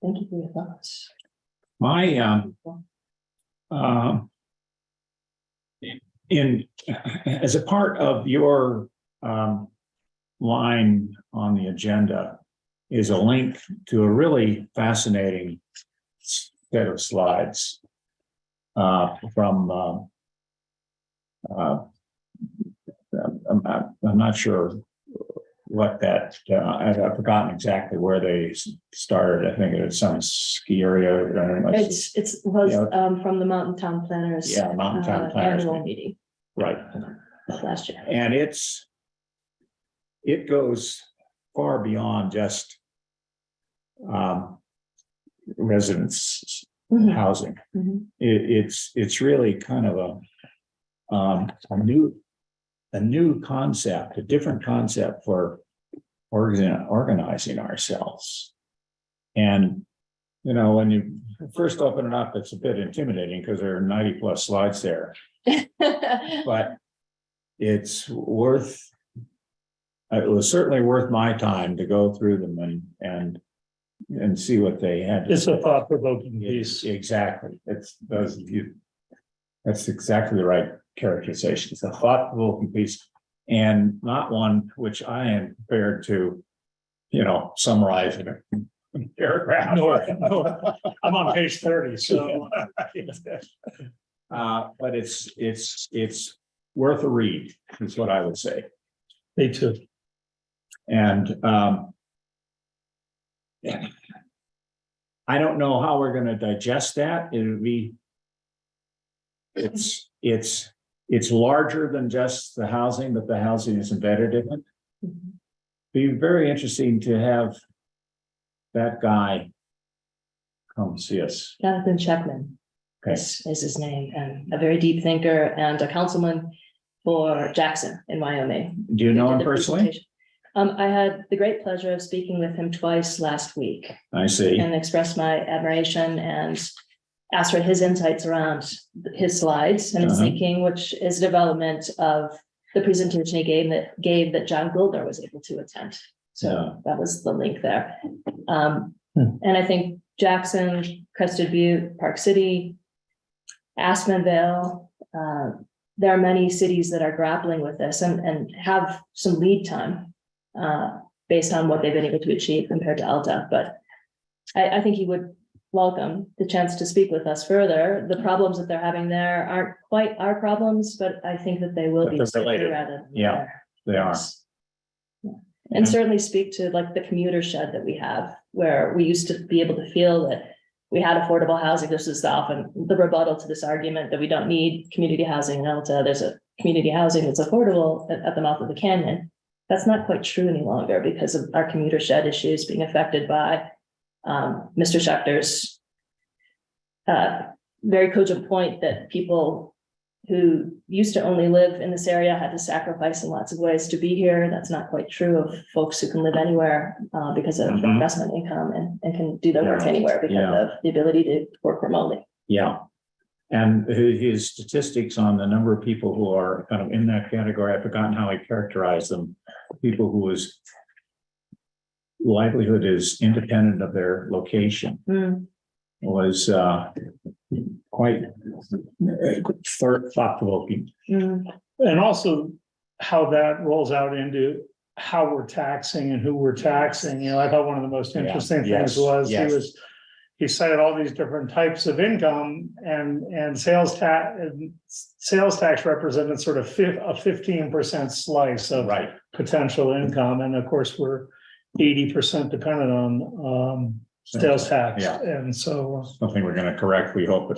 Thank you for your thoughts. My, as a part of your line on the agenda is a link to a really fascinating set of slides from I'm not sure what that I've forgotten exactly where they started. I think it was some ski area. It was from the Mountain Town Planners. Yeah, Mountain Town Planners annual meeting. Right. Last year. And it goes far beyond just residence housing. It's really kind of a new concept, a different concept for organizing ourselves. And you know, when you first open it up, it's a bit intimidating because there are 90 plus slides there. But it was certainly worth my time to go through them and see what they had. It's a thought-provoking piece. Exactly. That's exactly the right characterization. It's a thought-provoking piece, and not one which I am prepared to, you know, summarize in a paragraph. No, I'm on page 30, so. But it's worth a read, is what I would say. Me too. And I don't know how we're going to digest that. It's larger than just the housing, but the housing is embedded in it. Be very interesting to have that guy come see us. Jonathan Sheckman is his name, and a very deep thinker and a councilman for Jackson in Wyoming. Do you know He him did the personally? presentation. I had the great pleasure of speaking with him twice last week I see. and expressed my admiration and asked for his insights around his slides and his Uh-huh. thinking, which is development of the presentation he gave that John Gilder was able to attend. So Yeah. that was the link there. Hmm. And I think Jackson, Crested Butte, Park City, Aspenvale, there are many cities that are grappling with this and have some lead time based on what they've been able to achieve compared to Alta. But I think he would welcome the chance to speak with us further. The problems that they're having there aren't quite our problems, but I think that they will But be they're sticky related. rather than Yeah, there. They are. Yes. Yeah. And certainly speak to like the commuter shed that we have, where we used to be able to feel that we had affordable housing. This is often the rebuttal to this argument that we don't need community housing in Alta. There's a community housing that's affordable at the mouth of the canyon. That's not quite true any longer because of our commuter shed issues being affected by Mr. Schechter's very cogent point that people who used to only live in this area had to sacrifice in lots of ways to be here. That's not quite true of folks who can live anywhere because of Mhm. investment income and can do their work Yeah. anywhere because Yeah. of the ability to work remotely. Yeah. And his statistics on the number of people who are kind of in that category, I've forgotten how I characterize them. People whose livelihood is independent of their location was quite thought-provoking. And also how that rolls out into how we're taxing and who we're taxing. You know, I thought one of the most Yeah. interesting Yes. things was Yes. he cited all these different types of income and sales tax represented sort of a 15% slice of Right. potential income. And of course, we're 80% dependent on sales tax. Yeah. And so, Something we're gonna correct, we hope.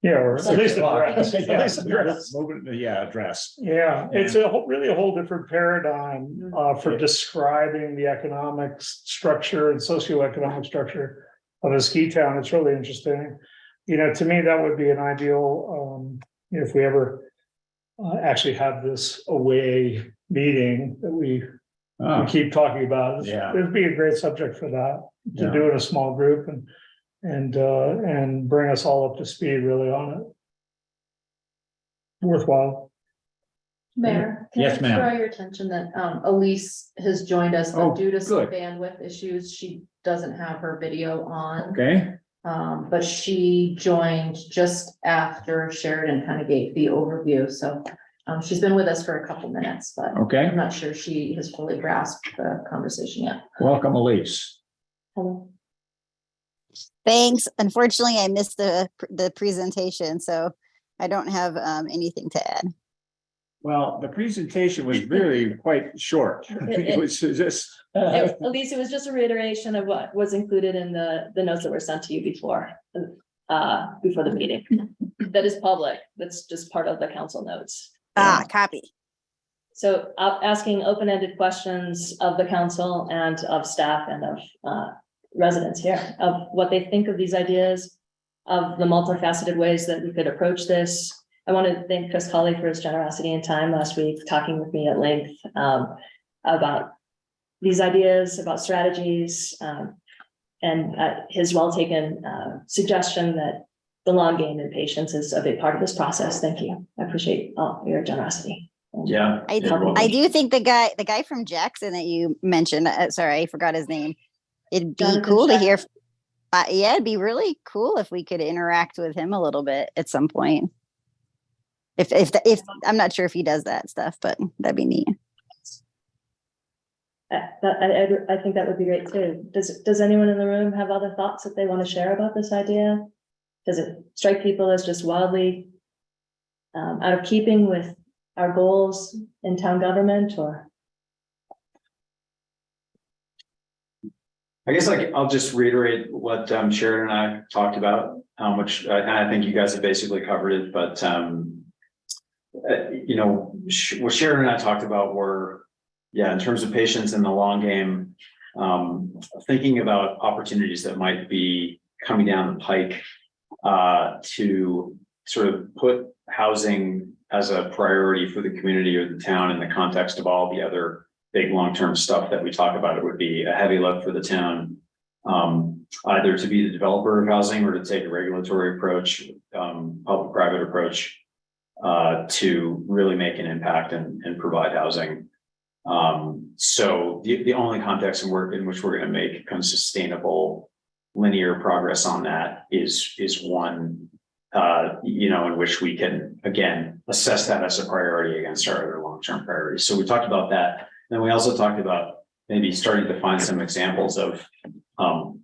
yeah, or at least address. At Yeah. least address. Yeah, address. Yeah, it's really a whole different paradigm for describing the economic structure and socioeconomic structure of a ski town. It's really interesting. You know, to me, that would be an ideal, if we ever actually have this away meeting that we keep talking about. Yeah. It'd be a great subject for that, to Yeah. do in a small group and bring us all up to speed really on it. Worthwhile. Mayor, can Yes, I ma'am. draw your attention that Elise has joined us, Oh, but due to some good. bandwidth issues, she doesn't have her video on. Okay, But she joined just after Sheridan kind of gave the overview, so she's been with us for a couple minutes, but okay. I'm not sure she has fully grasped the conversation yet. Welcome, Elise. Hello. Thanks. Unfortunately, I missed the presentation, so I don't have anything to add. Well, the presentation was really quite short. It was just. At least it was just a reiteration of what was included in the notes that were sent to you before the meeting. That is public. That's just part of the council notes. Copy. So asking open-ended questions of the council and of staff and of residents here of what they think of these ideas, of the multifaceted ways that we could approach this. I want to thank Chris Colley for his generosity and time last week, talking with me at length about these ideas, about strategies, and his well-taken suggestion that the long game and patience is a big part of this process. Thank you. I appreciate all your generosity. Yeah. I do think the guy from Jackson that you mentioned, sorry, I forgot his name. It'd be Jonathan cool to hear. Schechter. Yeah, it'd be really cool if we could interact with him a little bit at some point. If I'm not sure if he does that stuff, but that'd be neat. I think that would be great too. Does anyone in the room have other thoughts that they want to share about this idea? Does it strike people as just wildly out of keeping with our goals in town government, or? I guess I'll just reiterate what Sheridan and I talked about, which I think you guys have basically covered it, but you know, what Sheridan and I talked about were, in terms of patience in the long game, thinking about opportunities that might be coming down the pike to sort of put housing as a priority for the community or the town in the context of all the other big long-term stuff that we talk about, it would be a heavy lift for the town. Either to be the developer of housing or to take a regulatory approach, public-private approach, to really make an impact and provide housing. So the only context in which we're going to make kind of sustainable linear progress on that is one, in which we can, again, assess that as a priority against our other long-term priorities. So we talked about that. Then we also talked about maybe starting to find some examples of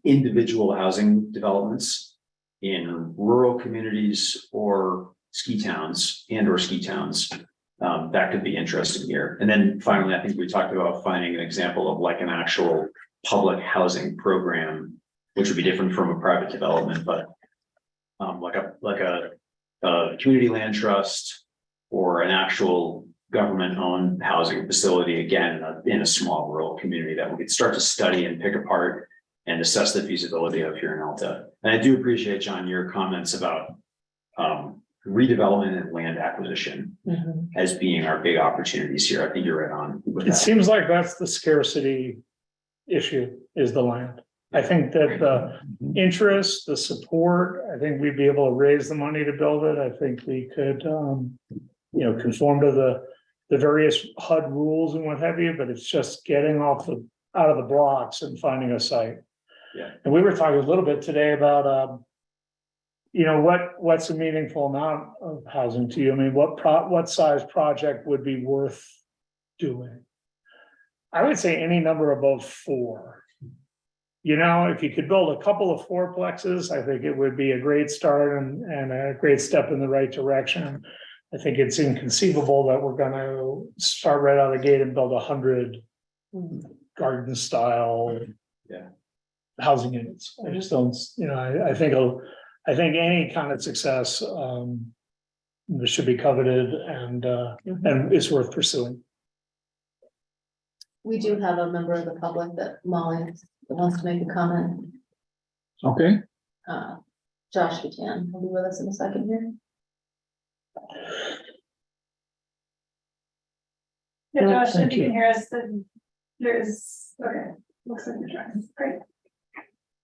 individual housing developments in rural communities or ski towns that could be interesting here. And then finally, I think we talked about finding an example of like an actual public housing program, which would be different from a private development, but like a community land trust or an actual government-owned housing facility, again, in a small rural community that we could start to study and pick apart and assess the feasibility of here in Alta. And I do appreciate, John, your comments about redevelopment and land acquisition as being our big opportunities here. I think you're right on with It that. seems like that's the scarcity issue, is the land. I think that the interest, the support, I think we'd be able to raise the money to build it. I think we could, conform to the various HUD rules and what have you, but it's just getting out of the blocks and finding a site. Yeah. And we were talking a little bit today about, what's a meaningful amount of housing to you? I mean, what size project would be worth doing? I would say any number above 4. If you could build a couple of 4plexes, I think it would be a great start and a great step in the right direction. I think it's inconceivable that we're going to start right out of the gate and build 100 garden style housing units. I just don't, I think any kind of success should be coveted and is worth pursuing. We do have a member of the public that Molly wants to make a comment. Okay. Josh Gatan will be with us in a second here. Yeah, Josh, if you can hear us, then okay, looks like you're trying, great.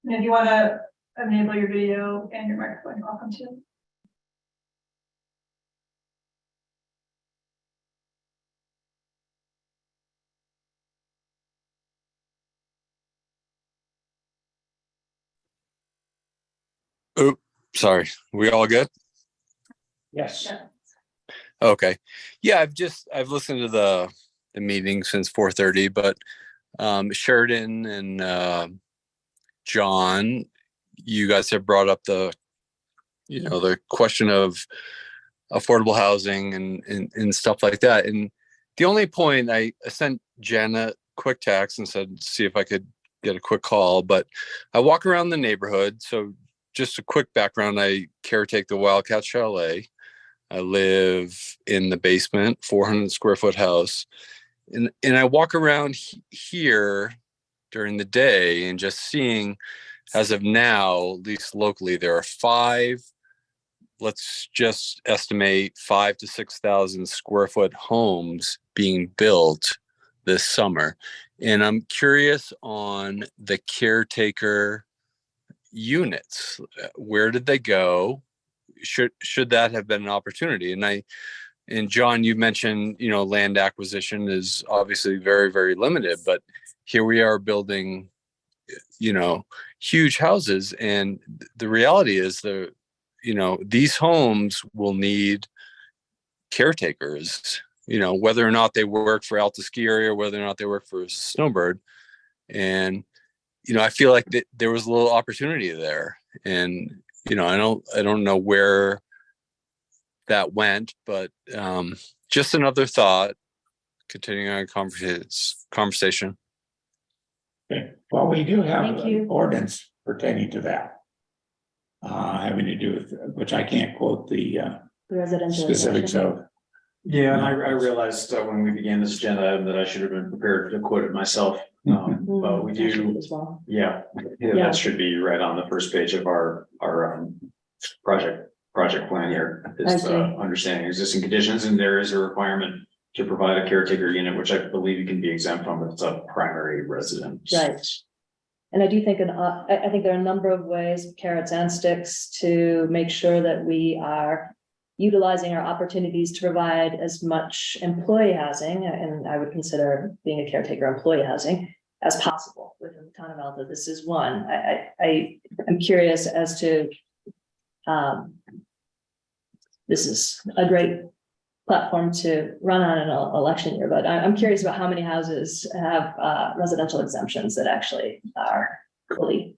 And if you want to enable your video and your microphone, you're welcome to. Oh, sorry. We all good? Yes. Okay. Yeah, I've listened to the meeting since 4:30, but Sheridan and John, you guys have brought up the question of affordable housing and stuff like that. And the only point I sent Jen a quick text and said, see if I could get a quick call, but I walk around the neighborhood. So just a quick background, I caretake the Wildcat Chalet. I live in the basement, 400 square foot house. And I walk around here during the day and just seeing, as of now, at least locally, there are 5, let's just estimate 5,000 to 6,000 square foot homes being built this summer. And I'm curious on the caretaker units. Where did they go? Should that have been an opportunity? And John, you mentioned, land acquisition is obviously very, very limited, but here we are building, huge houses. And the reality is these homes will need caretakers, whether or not they work for Alta Ski Area or whether or not they work for Snowbird. And, I feel like there was a little opportunity there. And, I don't know where that went, but just another thought, continuing our conversation. Okay. Well, we do have Thank you. an ordinance pertaining to that. Having to do with, which I can't quote the Residential. specifics of. Yeah, and I realized when we began this agenda item that I should have been prepared to quote it myself. But we do, As well. yeah, Yeah. that should be right on the first page of our project project plan here. I Is see. understanding existing conditions, and there is a requirement to provide a caretaker unit, which I believe you can be exempt from if it's a primary residence. Right. And I do think, I think there are a number of ways, carrots and sticks, to make sure that we are utilizing our opportunities to provide as much employee housing, and I would consider being a caretaker employee housing, as possible within the town of Alta. This is one. I'm curious as to, this is a great platform to run on an election year, but I'm curious about how many houses have residential exemptions that actually are fully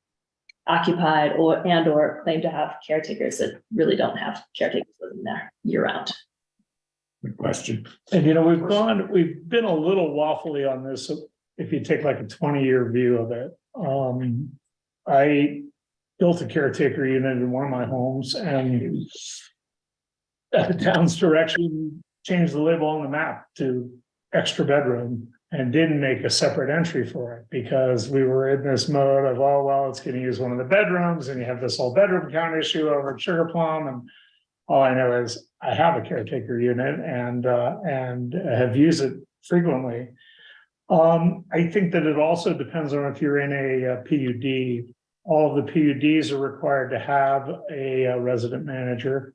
occupied or claim to have caretakers that really don't have caretakers living there year round. Good question. And we've been a little waffly on this. If you take like a 20-year view of it. I built a caretaker unit in one of my homes, and at the town's direction, changed the label on the map to extra bedroom and didn't make a separate entry for it because we were in this mode of, oh, well, it's going to use one of the bedrooms and you have this whole bedroom count issue over at Sugar Plum. And all I know is I have a caretaker unit and have used it frequently. I think that it also depends on if you're in a PUD. All of the PUDs are required to have a resident manager,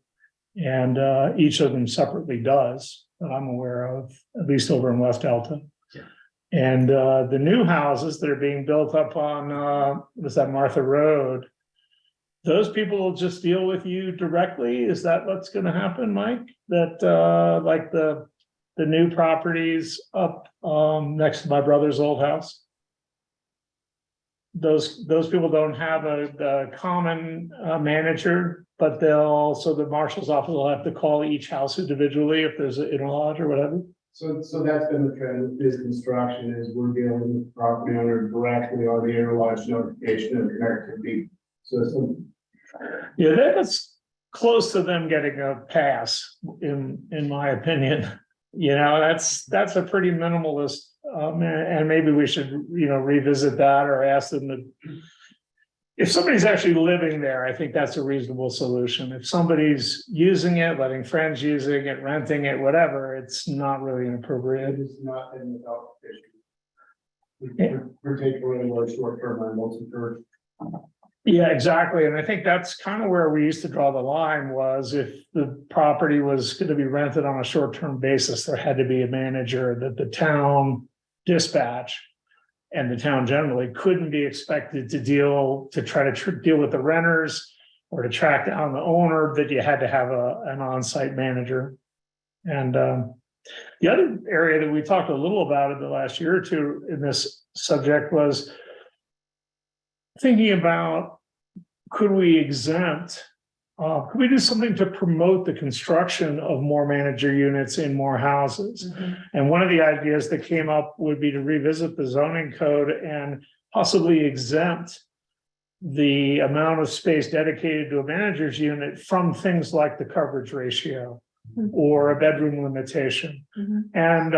and each of them separately does, that I'm aware of, at least over in West Alta. Yeah. And the new houses that are being built up on was that Martha Road, those people will just deal with you directly. Is that what's going to happen, Mike? That like the new properties up next to my brother's old house? Those people don't have a common manager, but so the marshal's office will have to call each house individually if there's an interlodge or whatever. So that's been the trend with this construction is we're dealing with the property owner directly on the interlodge notification and connectivity system. Yeah, that's close to them getting a pass, in my opinion. That's a pretty minimalist, and maybe we should, revisit that or ask them to. If somebody's actually living there, I think that's a reasonable solution. If somebody's using it, letting friends using it, renting it, whatever, it's not really inappropriate. It is not in the application. Particularly more short-term rentals occur. Yeah, exactly. And I think that's kind of where we used to draw the line was if the property was going to be rented on a short-term basis, there had to be a manager that the town dispatch and the town generally couldn't be expected to deal with the renters or to track down the owner, that you had to have an on-site manager. And the other area that we talked a little about in the last year or two in this subject was thinking about, could we do something to promote the construction of more manager units in more houses? Mm-hmm. And one of the ideas that came up would be to revisit the zoning code and possibly exempt the amount of space dedicated to a manager's unit from things like the coverage ratio or a bedroom limitation. Mm-hmm. And,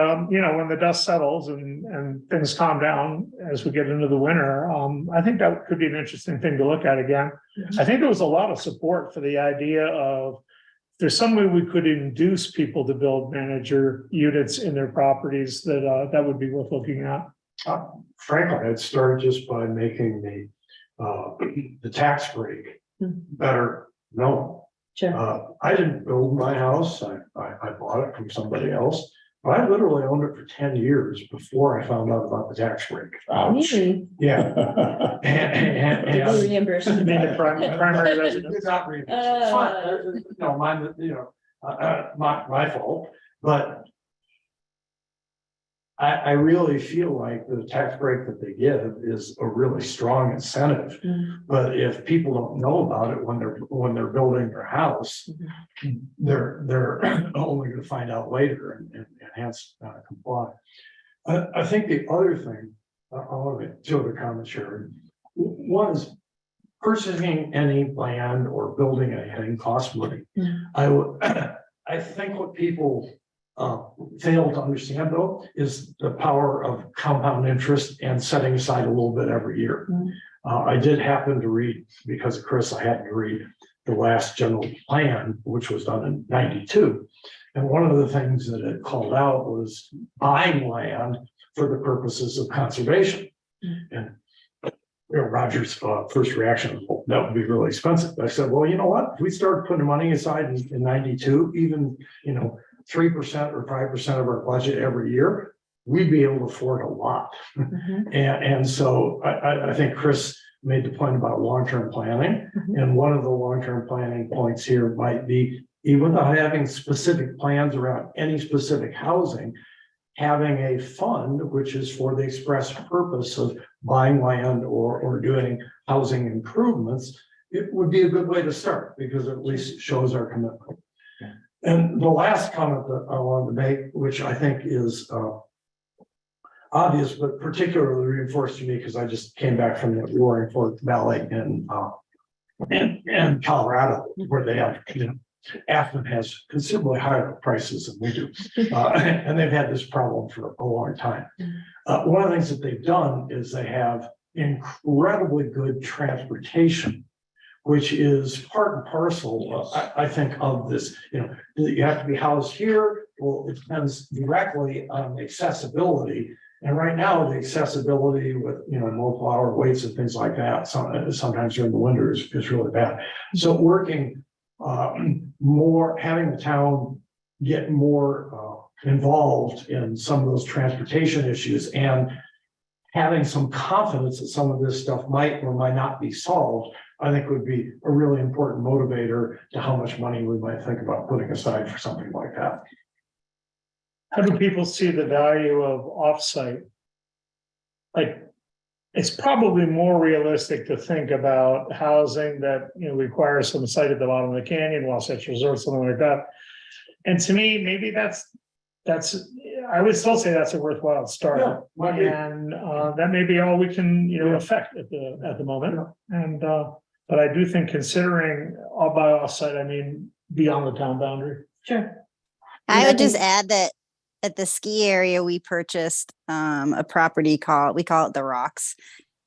when the dust settles and things calm down as we get into the winter, I think that could be an interesting thing to look at again. Mhm. I think there was a lot of support for the idea of there's some way we could induce people to build manager units in their properties that would be worth looking at. Frankly, I'd start just by making the tax break better known. Sure. I didn't build my house. I bought it from somebody else. But I literally owned it for 10 years before I found out about the tax break. Really? Yeah. Did we reimburse you? You mean the primary residence? It's not reimbursed. It's fine. My fault. But I really feel like the tax break that they give is a really strong incentive. But if people don't know about it when they're building their house, they're only going to find out later and hence comply. I think the other thing, I'll have two other comments here. One is purchasing any land or building anything costs money. I think what people fail to understand though is the power of compound interest and setting aside a little bit every year. I did happen to read, because of Chris, I had to read the last general plan, which was done in 92. And one of the things that it called out was buying land for the purposes of conservation. And Roger's first reaction was, well, that would be really expensive. I said, well, you know what? If we start putting money aside in 92, even, 3% or 5% of our budget every year, we'd be able to afford a lot. And so I think Chris made the point about long-term planning. And one of the long-term planning points here might be, even without having specific plans around any specific housing, having a fund which is for the express purpose of buying land or doing housing improvements, it would be a good way to start because it at least shows our commitment. And the last comment that I wanted to make, which I think is obvious, but particularly reinforced to me because I just came back from the Roaring Fork Valley in Colorado, where they have, Aspen has considerably higher prices than we do. And they've had this problem for a long time. One of the things that they've done is they have incredibly good transportation, which is part and parcel, I think, of this, you have to be housed here. Well, it depends directly on accessibility. And right now, the accessibility with, multiple hour waits and things like that, sometimes during the winter is really bad. So working more, having the town get more involved in some of those transportation issues and having some confidence that some of this stuff might or might not be solved, I think would be a really important motivator to how much money we might think about putting aside for something like that. How do people see the value of offsite? Like, it's probably more realistic to think about housing that, requires some site at the bottom of the canyon, Wasatch Resort, something like that. And to me, maybe that's, I would still say that's a worthwhile start. And that may be all we can, affect at the moment. And, but I do think considering all by offsite, I mean, beyond the town boundary. Sure. I would just add that at the ski area, we purchased a property we call it the Rocks,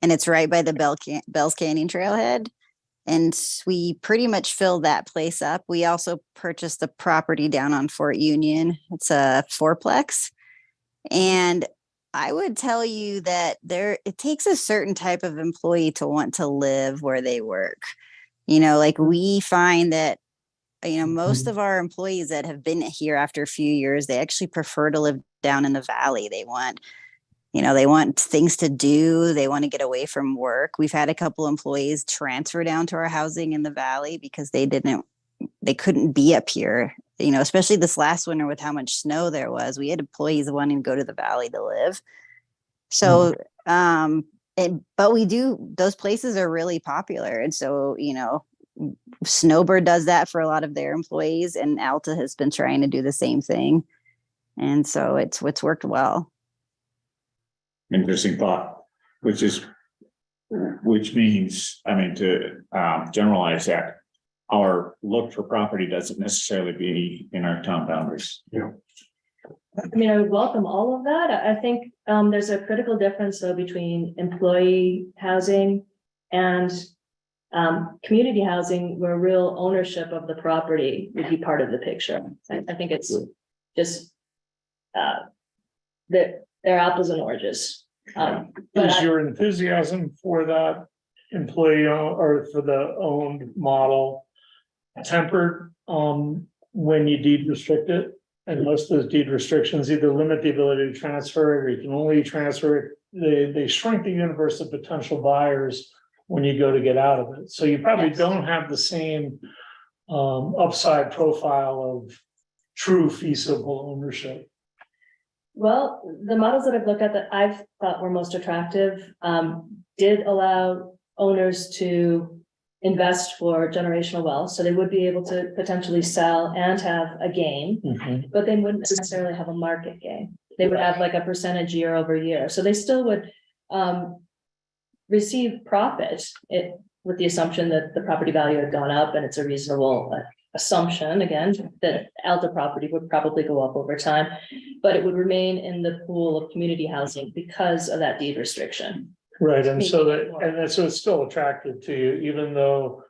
and it's right by the Bells Canyon trailhead. And we pretty much filled that place up. We also purchased a property down on Fort Union. It's a fourplex. And I would tell you that it takes a certain type of employee to want to live where they work. Like we find that most of our employees that have been here after a few years, they actually prefer to live down in the valley. They want things to do. They want to get away from work. We've had a couple employees transfer down to our housing in the valley because they couldn't be up here, especially this last winter with how much snow there was. We had employees wanting to go to the valley to live. So, but those places are really popular. And so, Snowbird does that for a lot of their employees, and Alta has been trying to do the same thing. And so it's worked well. Interesting thought, which means, to generalize that, our look for property doesn't necessarily be in our town boundaries. I would welcome all of that. I think there's a critical difference though between employee housing and community housing, where real ownership of the property would be part of the picture. I think it's just that they're apples and oranges. Is your enthusiasm for that employee or for the owned model tempered when you deed restrict it? And most of those deed restrictions either limit the ability to transfer it, or you can only transfer it. They shrink the universe of potential buyers when you go to get out of it. So you probably don't have the same upside profile of true feasible ownership. Well, the models that I've looked at that I've thought were most attractive did allow owners to invest for generational wealth. So they would be able to potentially sell and have a gain, but they wouldn't necessarily have a market gain. They would have like a percentage year over year. So they still would receive profit with the assumption that the property value had gone up, and it's a reasonable assumption, again, that Alta property would probably go up over time, but it would remain in the pool of community housing because of that deed restriction. Right, and so it's still attractive to you, even though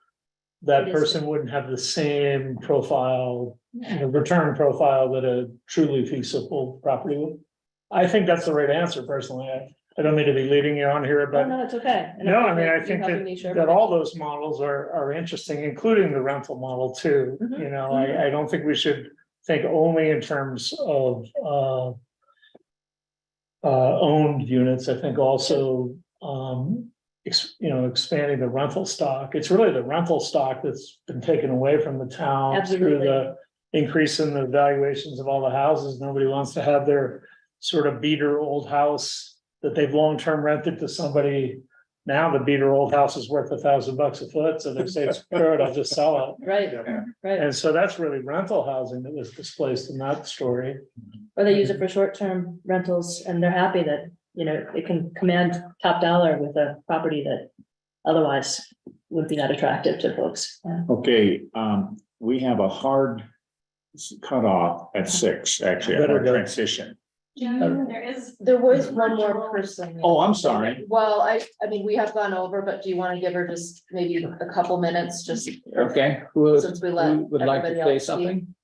that It is person wouldn't have the same profile, return profile that a truly feasible property would. I think that's the right answer personally. I don't mean to be leading you on here, Oh, but no, it's okay. And no, I mean, I you're think helping me sure that all those models are interesting, including the rental model too. Mhm. You know, I don't think we should think only in terms of, owned units. I think also, expanding the rental stock. It's really the rental stock that's been taken away from the town through Absolutely. the increase in the valuations of all the houses. Nobody wants to have their sort of beater old house that they've long-term rented to somebody. Now the beater old house is worth $1,000 a foot, so they say, screw it, I'll just sell it. Right, right. And so that's really rental housing that was displaced in that story. Or they use it for short-term rentals and they're happy that, it can command top dollar with a property that otherwise wouldn't be that attractive to folks. Yeah. Okay, we have a hard cutoff at 6, actually, at our transition. There was one more person. Oh, I'm sorry. Well, I mean, we have gone over, but do you want to give her just maybe a couple minutes, just Okay, who since we let would like to everybody say else speak? something?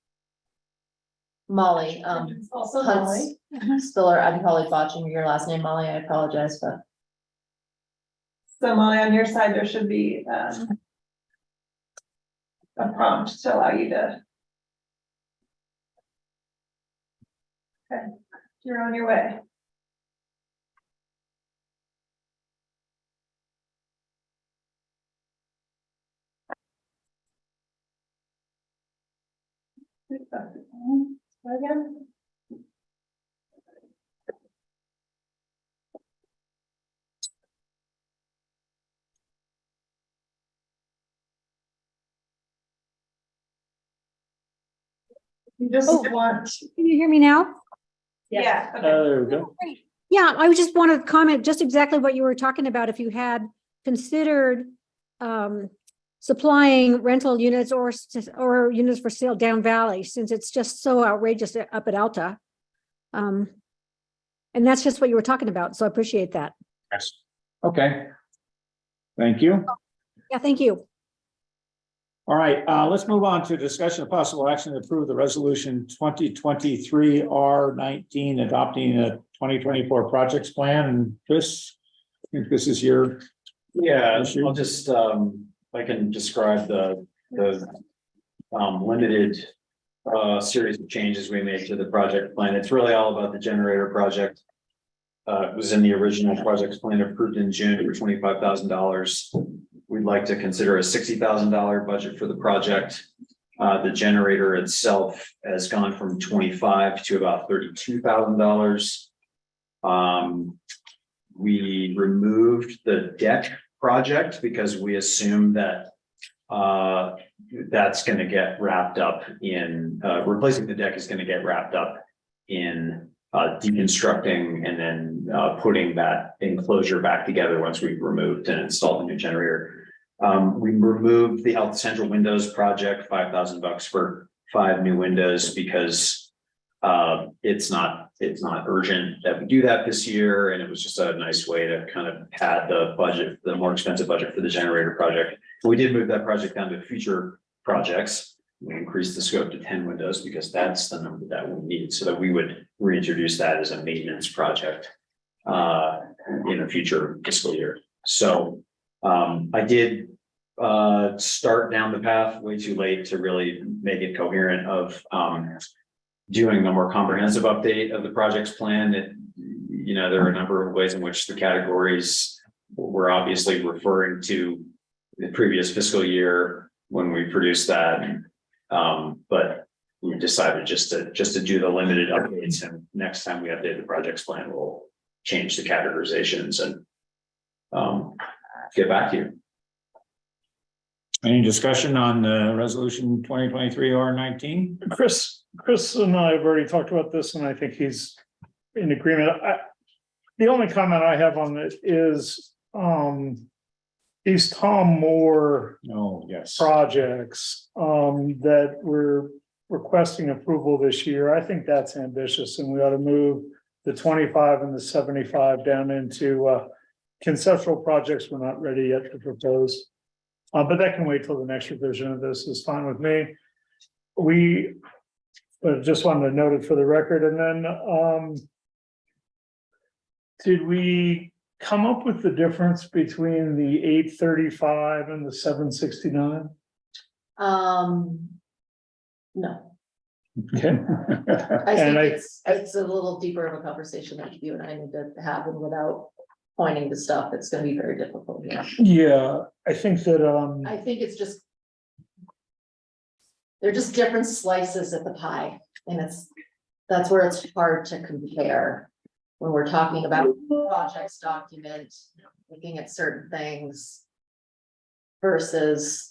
Molly, Also Hunt Molly. Spiller, I'm probably botching your last name, Molly, I apologize, but. So Molly, on your side, there should be, a prompt to allow you to. Okay, you're on your way. Again? You just want, Can you hear me now? yeah, okay. There we go. Yeah, I just want to comment just exactly what you were talking about. If you had considered supplying rental units or units for sale down valley, since it's just so outrageous up at Alta. And that's just what you were talking about. So I appreciate that. Yes. Okay. Thank you. Yeah, thank you. All right, let's move on to discussion of possible action to approve the resolution 2023 R19 adopting a 2024 projects plan. And Chris, I think this is your. Yeah, issue. I'll just, I can describe the limited series of changes we made to the project plan. It's really all about the generator project. It was in the original project plan approved in June for $25,000. We'd like to consider a $60,000 budget for the project. The generator itself has gone from 25 to about $32,000. We removed the deck project because we assumed that that's going to get wrapped up in replacing the deck is going to get wrapped up in deconstructing and then putting that enclosure back together once we've removed and installed the new generator. We removed the Alta Central Windows project, $5,000 for 5 new windows because it's not urgent that we do that this year, and it was just a nice way to kind of pad the budget, the more expensive budget for the generator project. We did move that project down to future projects. We increased the scope to 10 windows because that's the number that we need, so that we would reintroduce that as a maintenance project in a future fiscal year. So I did start down the path way too late to really make it coherent of doing a more comprehensive update of the project's plan. There are a number of ways in which the categories were obviously referring to the previous fiscal year when we produced that. But we decided just to do the limited updates, and next time we update the project's plan, we'll change the categorizations and get back to you. Any discussion on the resolution 2023 R19? Chris and I have already talked about this, and I think he's in agreement. The only comment I have on it is these Tom Moore projects that we're requesting approval this year. I think that's ambitious, and we ought to move the 25 and the 75 down into conceptual projects we're not ready yet to propose. But that can wait till the next revision of this is fine with me. But just wanted to note it for the record, and then, did we come up with the difference between the 835 and the 769? No, Okay. I And think it's a little deeper of a conversation that you and I need to have, and without pointing to stuff, it's gonna be very difficult. Yeah, I think that, I think it's just. They're just different slices of the pie, and that's where it's hard to compare. When we're talking about projects document, looking at certain things. Versus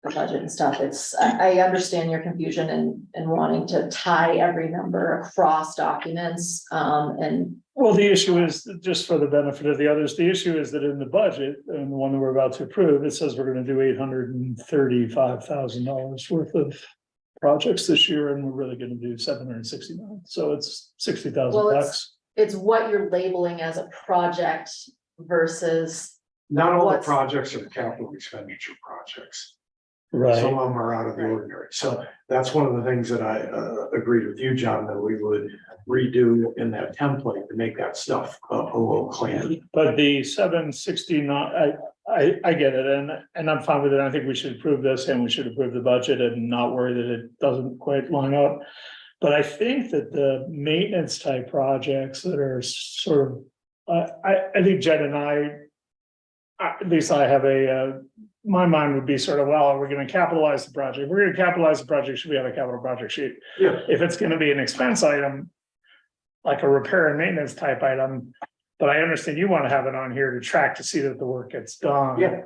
the budget and stuff, I understand your confusion and wanting to tie every number across documents, and. well, the issue is, just for the benefit of the others, the issue is that in the budget, and the one that we're about to approve, it says we're gonna do $835,000 worth of projects this year, and we're really gonna do 769, so it's 60,000 Well, bucks. it's what you're labeling as a project versus. Not all the What's- projects are capital expenditure projects. Right, Some of them are out of the ordinary. So that's one of the things that I agreed with you, John, that we would redo in that template to make that stuff a little cleaner. but the 769, I get it, and I'm fine with it. I think we should approve this, and we should approve the budget and not worry that it doesn't quite line up. But I think that the maintenance type projects that are sort of, I think Jen and at least I have my mind would be sort of, well, we're gonna capitalize the project. We're gonna capitalize the project, should we have a capital project sheet? Yeah. If it's gonna be an expense item, like a repair and maintenance type item, but I understand you wanna have it on here to track to see that the work gets done. Yeah.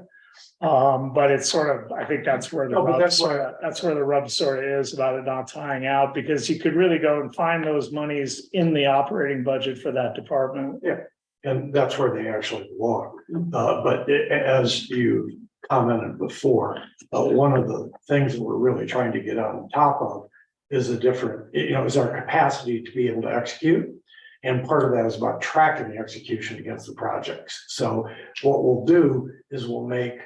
But it's sort of, I think that's where the No, but rub that's that's where the rub sort of is about it not tying out, because you could really go and find those monies in the operating budget for that department. And that's where they actually belong. But as you commented before, one of the things that we're really trying to get on top of is is our capacity to be able to execute. And part of that is about tracking the execution against the projects. So what we'll do is we'll make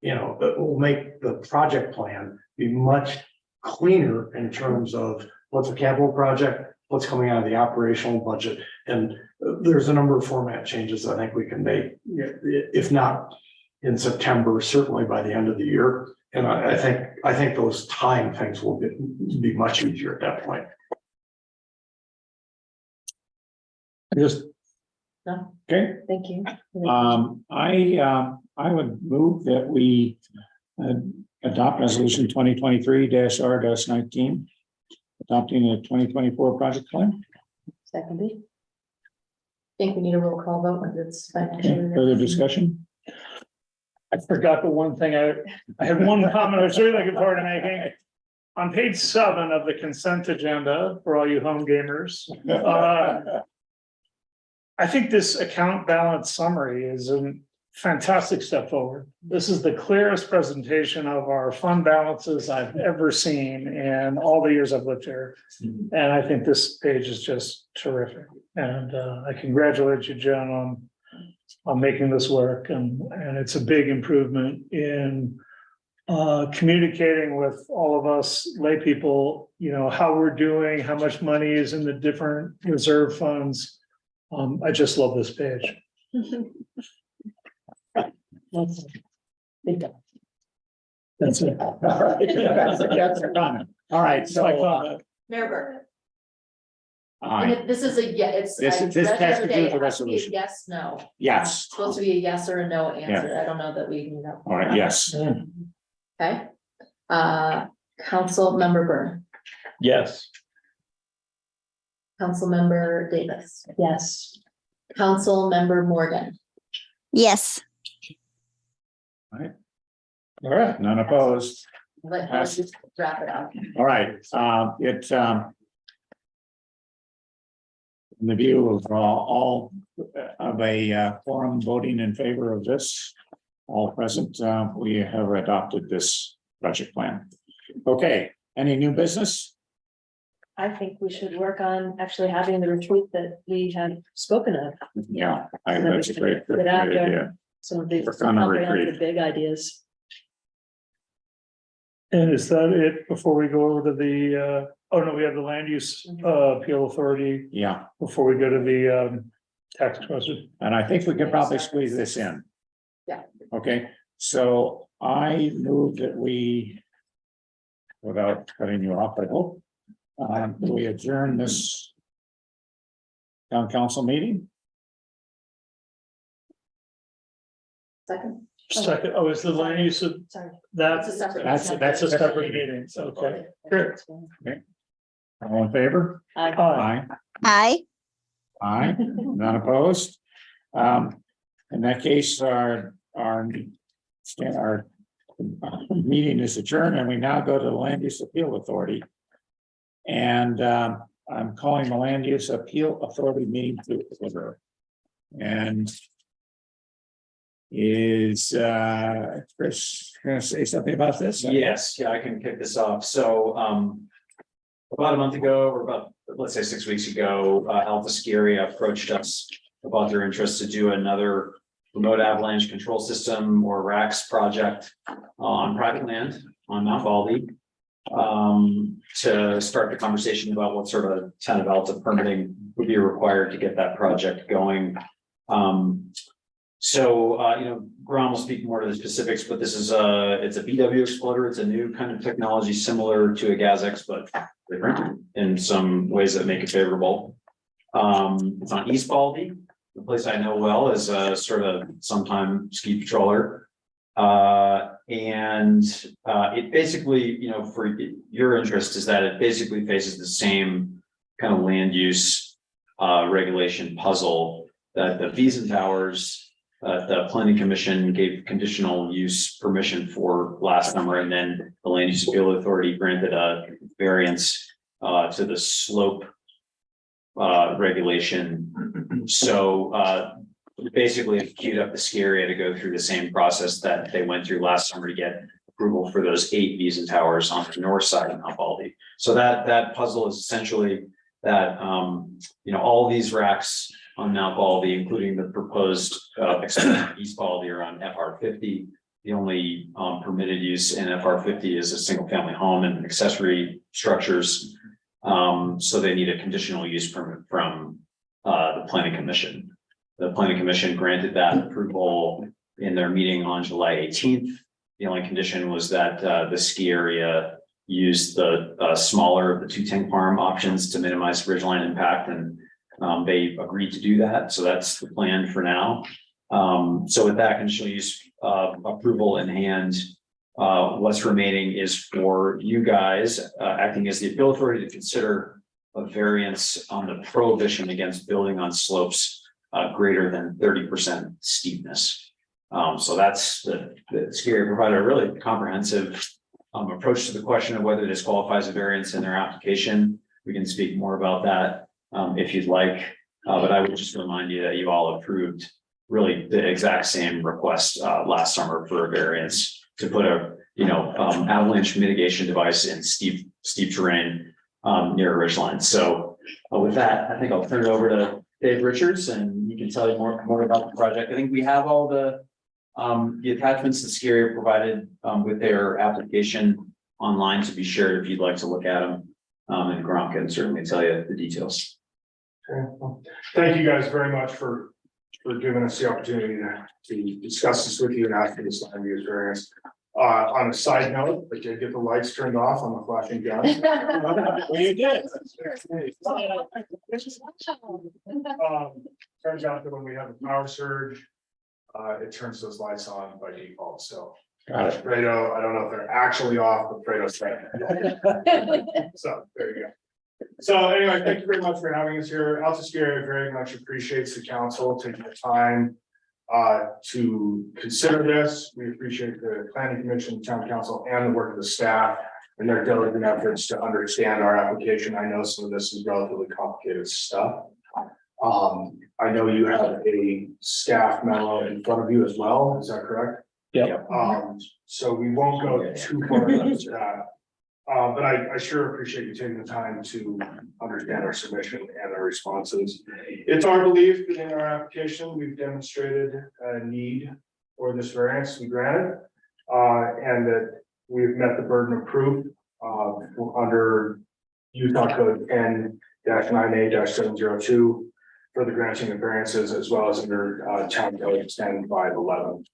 the project plan be much cleaner in terms of what's a capital project, what's coming out of the operational budget. And there's a number of format changes I think we can make, if not in September, certainly by the end of the year. And I think those time things will be much easier at that point. Just, Okay, Thank you. I would move that we adopt resolution 2023-R-19, adopting a 2024 project plan. Seconded. Think we need a roll call vote, when it's financially. Further discussion? I forgot the one thing, I had one comment I was really looking forward to making. On page 7 of the consent agenda, for all you home gamers, I think this account balance summary is a fantastic step forward. This is the clearest presentation of our fund balances I've ever seen in all the years I've lived here. And I think this page is just terrific. And I congratulate you, Jen, on making this work. And it's a big improvement in communicating with all of us lay people, how we're doing, how much money is in the different reserve funds. I just love this page. That's it. All right, that's a comment. All right, It's my so, comment. Mayor Burke. aye, And this is a, it's. This- I this read the has other to do day, with the it has to be a resolution. Yes, no. Yes. It's supposed to be a yes or a no answer. I don't know that we can. all right, yes, Okay. Council Member Byrne, Yes. Council Member Davis, Yes. Council Member Morgan. Yes. All right. none opposed. Let's just wrap it up. All right, in the view of all of a forum voting in favor of this, all present, we have adopted this budget plan. Okay, any new business? I think we should work on actually having the retreat that we had spoken of. Yeah, that's a great Get out there. idea. Some of these Work on a retreat. comprehensive big ideas. And is that it before we go over to the, oh no, we have the land use appeal authority Yeah, before we go to the tax question. and I think we could probably squeeze this in. Yeah. Okay, so I move that we, without cutting you off, I hope, that we adjourn this town council meeting. Second, Second, oh, is the land use of sorry. that, It's a separate- That's a separate meeting, okay, great. All in favor? Aye. Aye. Aye. Aye, none opposed. In that case, our meeting is adjourned, and we now go to the Land Use Appeal Authority. And I'm calling the Land Use Appeal Authority meeting to order. And is Chris gonna say something about this? Yes, yeah, I can kick this off. So, about a month ago, or about, let's say 6 weeks ago, Alta approached us about their interest to do another remote avalanche control system or RACS project on private land on Mount Baldy. To start the conversation about what sort of town of Alta permitting would be required to get that project going. Graham will speak more to the specifics, but this is it's a BW exploder. It's a new kind of technology similar to a GasX, but different in some ways that make it favorable. It's on East Baldy, the place I know well as a sort of sometime ski patroller. It basically, for your interest is that it basically faces the same kind of land use regulation puzzle that the Wiesen Towers, the planning commission gave conditional use permission for last summer, and then the land use appeal authority granted a variance to the slope regulation. So basically it queued up the ski area to go through the same process that they went through last summer to get approval for those 8 Wiesen Towers on the north side of Mount Baldy. So that puzzle is essentially that all these racks on Mount Baldy, including the proposed extension of East Baldy, are on FR50. The only permitted use in FR50 is a single family home and accessory structures. So they need a conditional use permit from the planning commission. The planning commission granted that approval in their meeting on July 18th. The only condition was that the ski area use the smaller of the 2 tank farm options to minimize ridgeline impact, and they agreed to do that. So that's the plan for now. So with that conditional use approval in hand, what's remaining is for you guys acting as the appeal authority to consider a variance on the prohibition against building on slopes greater than 30% steepness. So that's the ski area provider, really comprehensive approach to the question of whether this qualifies a variance in their application. We can speak more about that if you'd like, but I would just remind you that you all approved really the exact same request last summer for a variance to put a avalanche mitigation device in steep terrain near a ridgeline. So with that, I think I'll turn it over to Dave Richards, and he can tell you more about the project. I think we have all the attachments that ski area provided with their application online to be shared if you'd like to look at them. And Graham can certainly tell you the details. Okay, well, thank you guys very much for giving us the opportunity to discuss this with you and ask for this land use variance. On a side note, I did get the lights turned off on the flashing gun. Well, you did. Turns out that when we have a power surge, it turns those lights on by default, so. Got it. Fredo, I don't know if they're actually off, but Fredo's saying. So, there you go. So anyway, thank you very much for having us here. Alta Ski Area very much appreciates the council taking the time to consider this. We appreciate the planning commission, town council, and the work of the staff and their diligent efforts to understand our application. I know some of this is relatively complicated stuff. I know you have a staff memo in front of you as well. Is that correct? Yeah. So we won't go too far into that. But I sure appreciate you taking the time to understand our submission and our responses. It's our belief that in our application, we've demonstrated a need for this variance to be granted. And that we've met the burden of proof, under Utah Code 10-9A-702 for the granting of variances, as well as under, Town Code 10-511.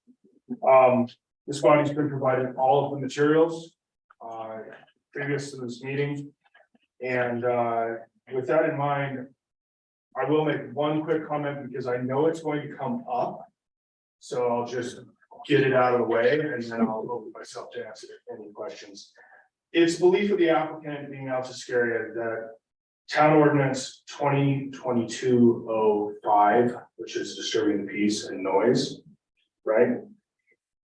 This body's been provided all of the materials, previous to this meeting. And, with that in mind, I will make one quick comment because I know it's going to come up. So I'll just get it out of the way and then I'll open myself to answer any questions. It's belief of the applicant being Alta that Town Ordinance 2022-05, which is disturbing the peace and noise, right,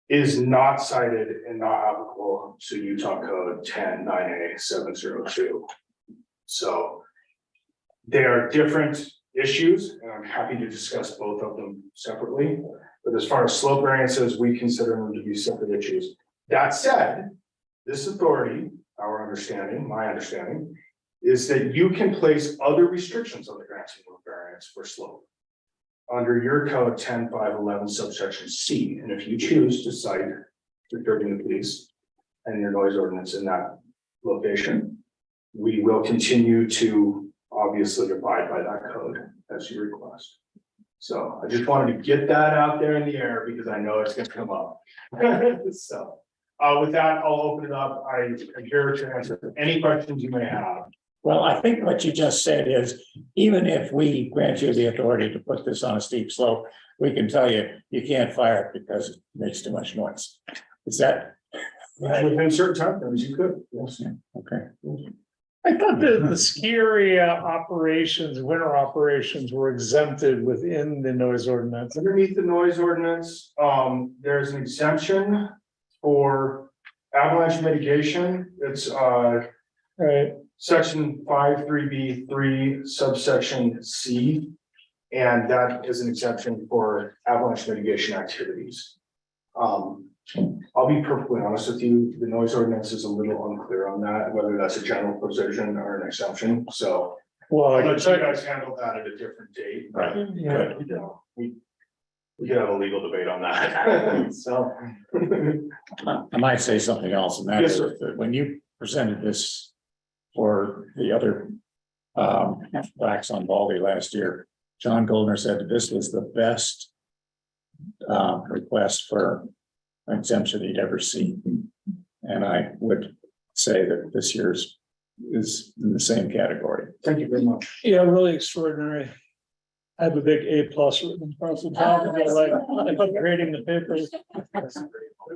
is not cited and not applicable to Utah Code 10-9A-702. So they are different issues, and I'm happy to discuss both of them separately. But as far as slope variances, we consider them to be separate issues. That said, this authority, our understanding, my understanding, is that you can place other restrictions on the granting of variance for slope under your code 10-511 subsection C. And if you choose to cite disturbing the peace and your noise ordinance in that location, we will continue to obviously abide by that code as you request. So I just wanted to get that out there in the air because I know it's going to come up. So with that, I'll open it up. I am here to answer any questions you may have. Well, I think what you just said is, even if we grant you the authority to put this on a steep slope, we can tell you, you can't fire it because it makes too much noise. Is that? Within certain time frames, you could. Yes. Okay. I thought that the ski area operations, winter operations were exempted within the noise ordinance. Underneath the noise ordinance, there's an exemption for avalanche mitigation. It's Right. section 5.3B3 subsection C. And that is an exemption for avalanche mitigation activities. I'll be perfectly honest with you, the noise ordinance is a little unclear on that, whether that's a general provision or an exemption, so. Well, I'll let you guys handle that at a different date. Right. Yeah. You know, we could have a legal debate on that, so. I might say something else, and that Yes, is sir. that when you presented this for the other wax on Baldy last year, John Goldner said that this was the best request for exemption he'd ever seen. And I would say that this year's is in the same category. Thank you very much. Yeah, really extraordinary. I have a big A+ written across the top of it, like grading the papers.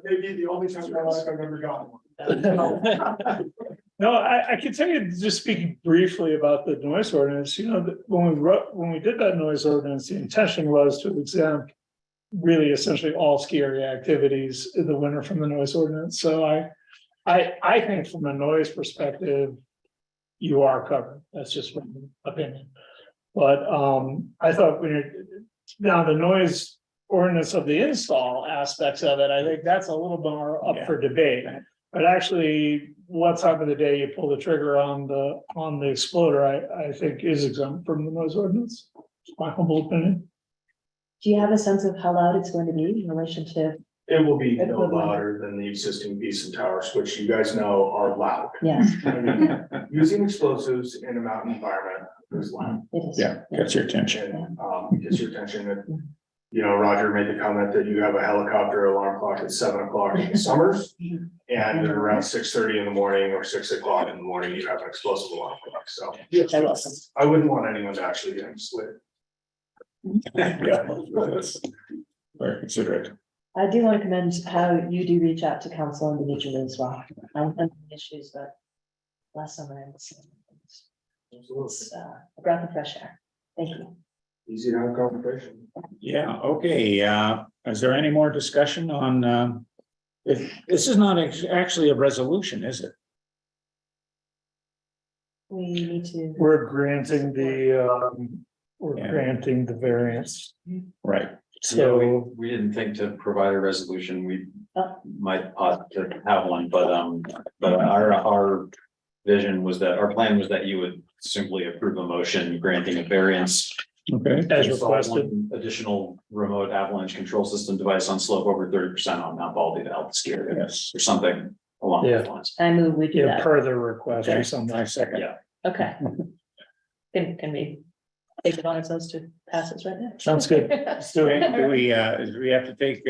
Maybe the only time in my life I've ever gotten one. No, I can tell you, just speaking briefly about the noise ordinance, you know, that when we did that noise ordinance, the intention was to exempt really essentially all ski area activities in the winter from the noise ordinance. So I think from a noise perspective, you are covered. That's just my opinion. But I thought now the noise ordinance of the install aspects of it, I think that's a little more up for debate. But actually, what time of the day you pull the trigger on the exploder, I think is exempt from the noise ordinance. It's my humble opinion. Do you have a sense of how loud it's going to be in relation to? It will be no louder than the existing beacon towers, which you guys know are loud. Yes, I mean, using explosives in a mountain environment is loud. it is. Yeah, gets your attention. And gets your attention. And, you know, Roger made the comment that you have a helicopter alarm clock at 7 o'clock in the summers. And at around 6:30 in the morning or 6 o'clock in the morning, you have an explosive alarm clock. So I wouldn't want anyone to actually get split. Yeah, that's very considerate. I do want to commend how you do reach out to council individually as well. I'm issues, but last summer I was. It's a breath of fresh air. Thank you. Easy to have conversation. Yeah, okay, is there any more discussion on, if, this is not actually a resolution, is it? We need to. We're granting the variance. Right. So So we didn't think to provide a resolution. We Oh. might ought to have one, but our vision was that, our plan was that you would simply approve a motion granting a variance. Okay. as to install requested, one additional remote avalanche control system device on slope over 30% on Mount Baldy to help the ski area, Yes. or something along along those Yeah. lines. I move we do Yeah, that. per the request Okay, or something. my second. Yeah. Okay. Can we take it on ourselves to pass this right now? Sounds good. Let's do it. Do we have to take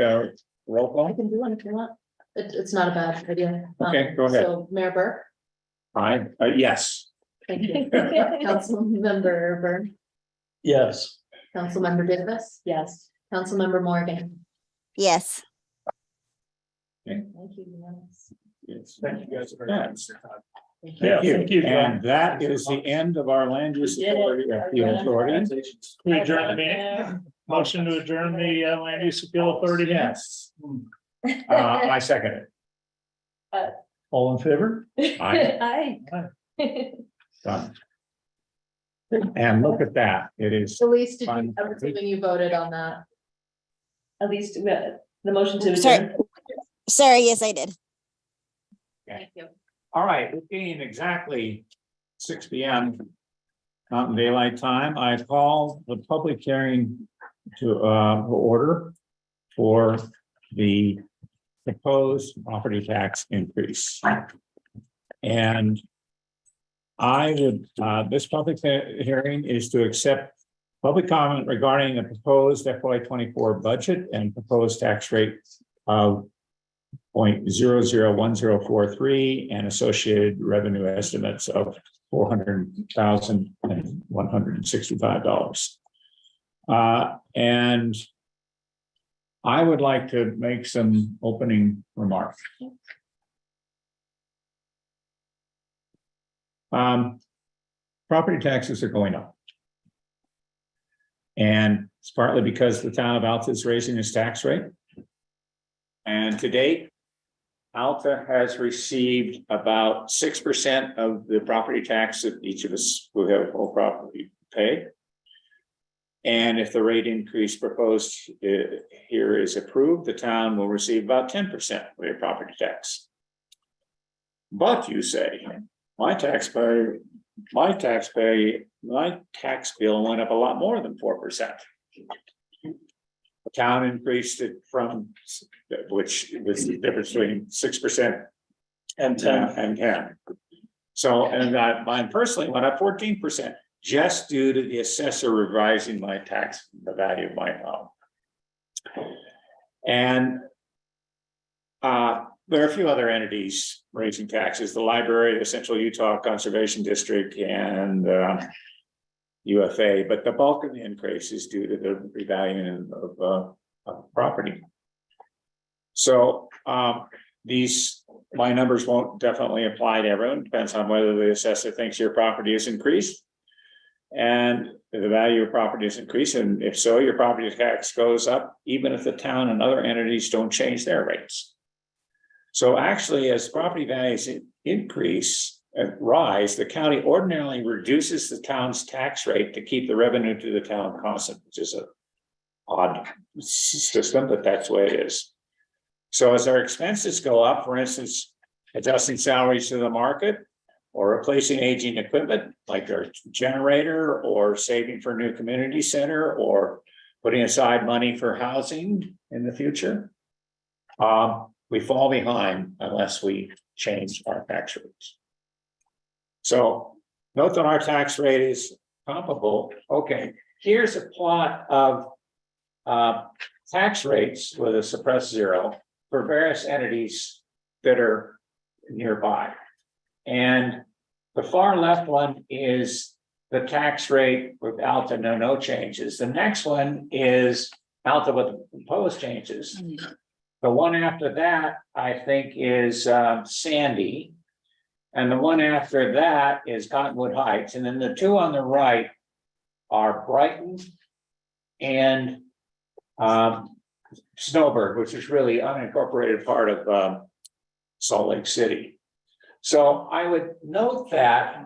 roll I call? can do one if you want. It's not a bad idea. Okay, go ahead. So Mayor Burke, Aye, yes. thank you. Councilmember Byrne, Yes. Councilmember Davis, Yes. Councilmember Morgan. Yes. Thank you. unanimous. Yes, thank you guys very much. Yeah, thank you, John. And that is the end of our land use authority. We adjourn the meeting. Motion to adjourn the land use appeal authority. Yes. I second it. All in favor? Aye. I. Done. And look at that, it is. At least did Fine. you, I'm assuming you voted on that. At least the motion to Sorry. adjourn. Sorry, yes, I did. Thank you. All right, it's getting exactly 6 p.m. Mountain Daylight Time. I call the public hearing to order for the proposed property tax increase. And I would, this public hearing is to accept public comment regarding the proposed FY24 budget and proposed tax rate of 0.001043 and associated revenue estimates of $400,165. And I would like to make some opening remarks. Property taxes are going up. And it's partly because the town of Alta is raising its tax rate. And to date, Alta has received about 6% of the property tax that each of us who have full property pay. And if the rate increase proposed here is approved, the town will receive about 10% of their property tax. But you say, my tax bill went up a lot more than 4%. The town increased it from, which was the difference between 6% And 10. So, and mine personally went up 14%, just due to the assessor revising my tax, the value of my home. And there are a few other entities raising taxes, the library, the Central Utah Conservation District, and UFA, but the bulk of the increase is due to the revaluing of property. So my numbers won't definitely apply to everyone. Depends on whether the assessor thinks your property is increased and the value of property is increased. And if so, your property tax goes up, even if the town and other entities don't change their rates. So actually, as property values increase and rise, the county ordinarily reduces the town's tax rate to keep the revenue to the town constant, which is an odd system, but that's the way it is. So as our expenses go up, for instance, adjusting salaries to the market or replacing aging equipment like our generator, or saving for a new community center, or putting aside money for housing in the future, we fall behind unless we change our tax rates. So note that our tax rate is comparable. Okay, here's a plot of tax rates with a suppressed zero for various entities that are nearby. And the far left one is the tax rate with Alta, no changes. The next one is Alta with proposed changes. The one after that, I think, is Sandy. And the one after that is Cottonwood Heights. And then the two on the right are Brighton and Snowbird, which is really unincorporated part of Salt Lake City. So I would note that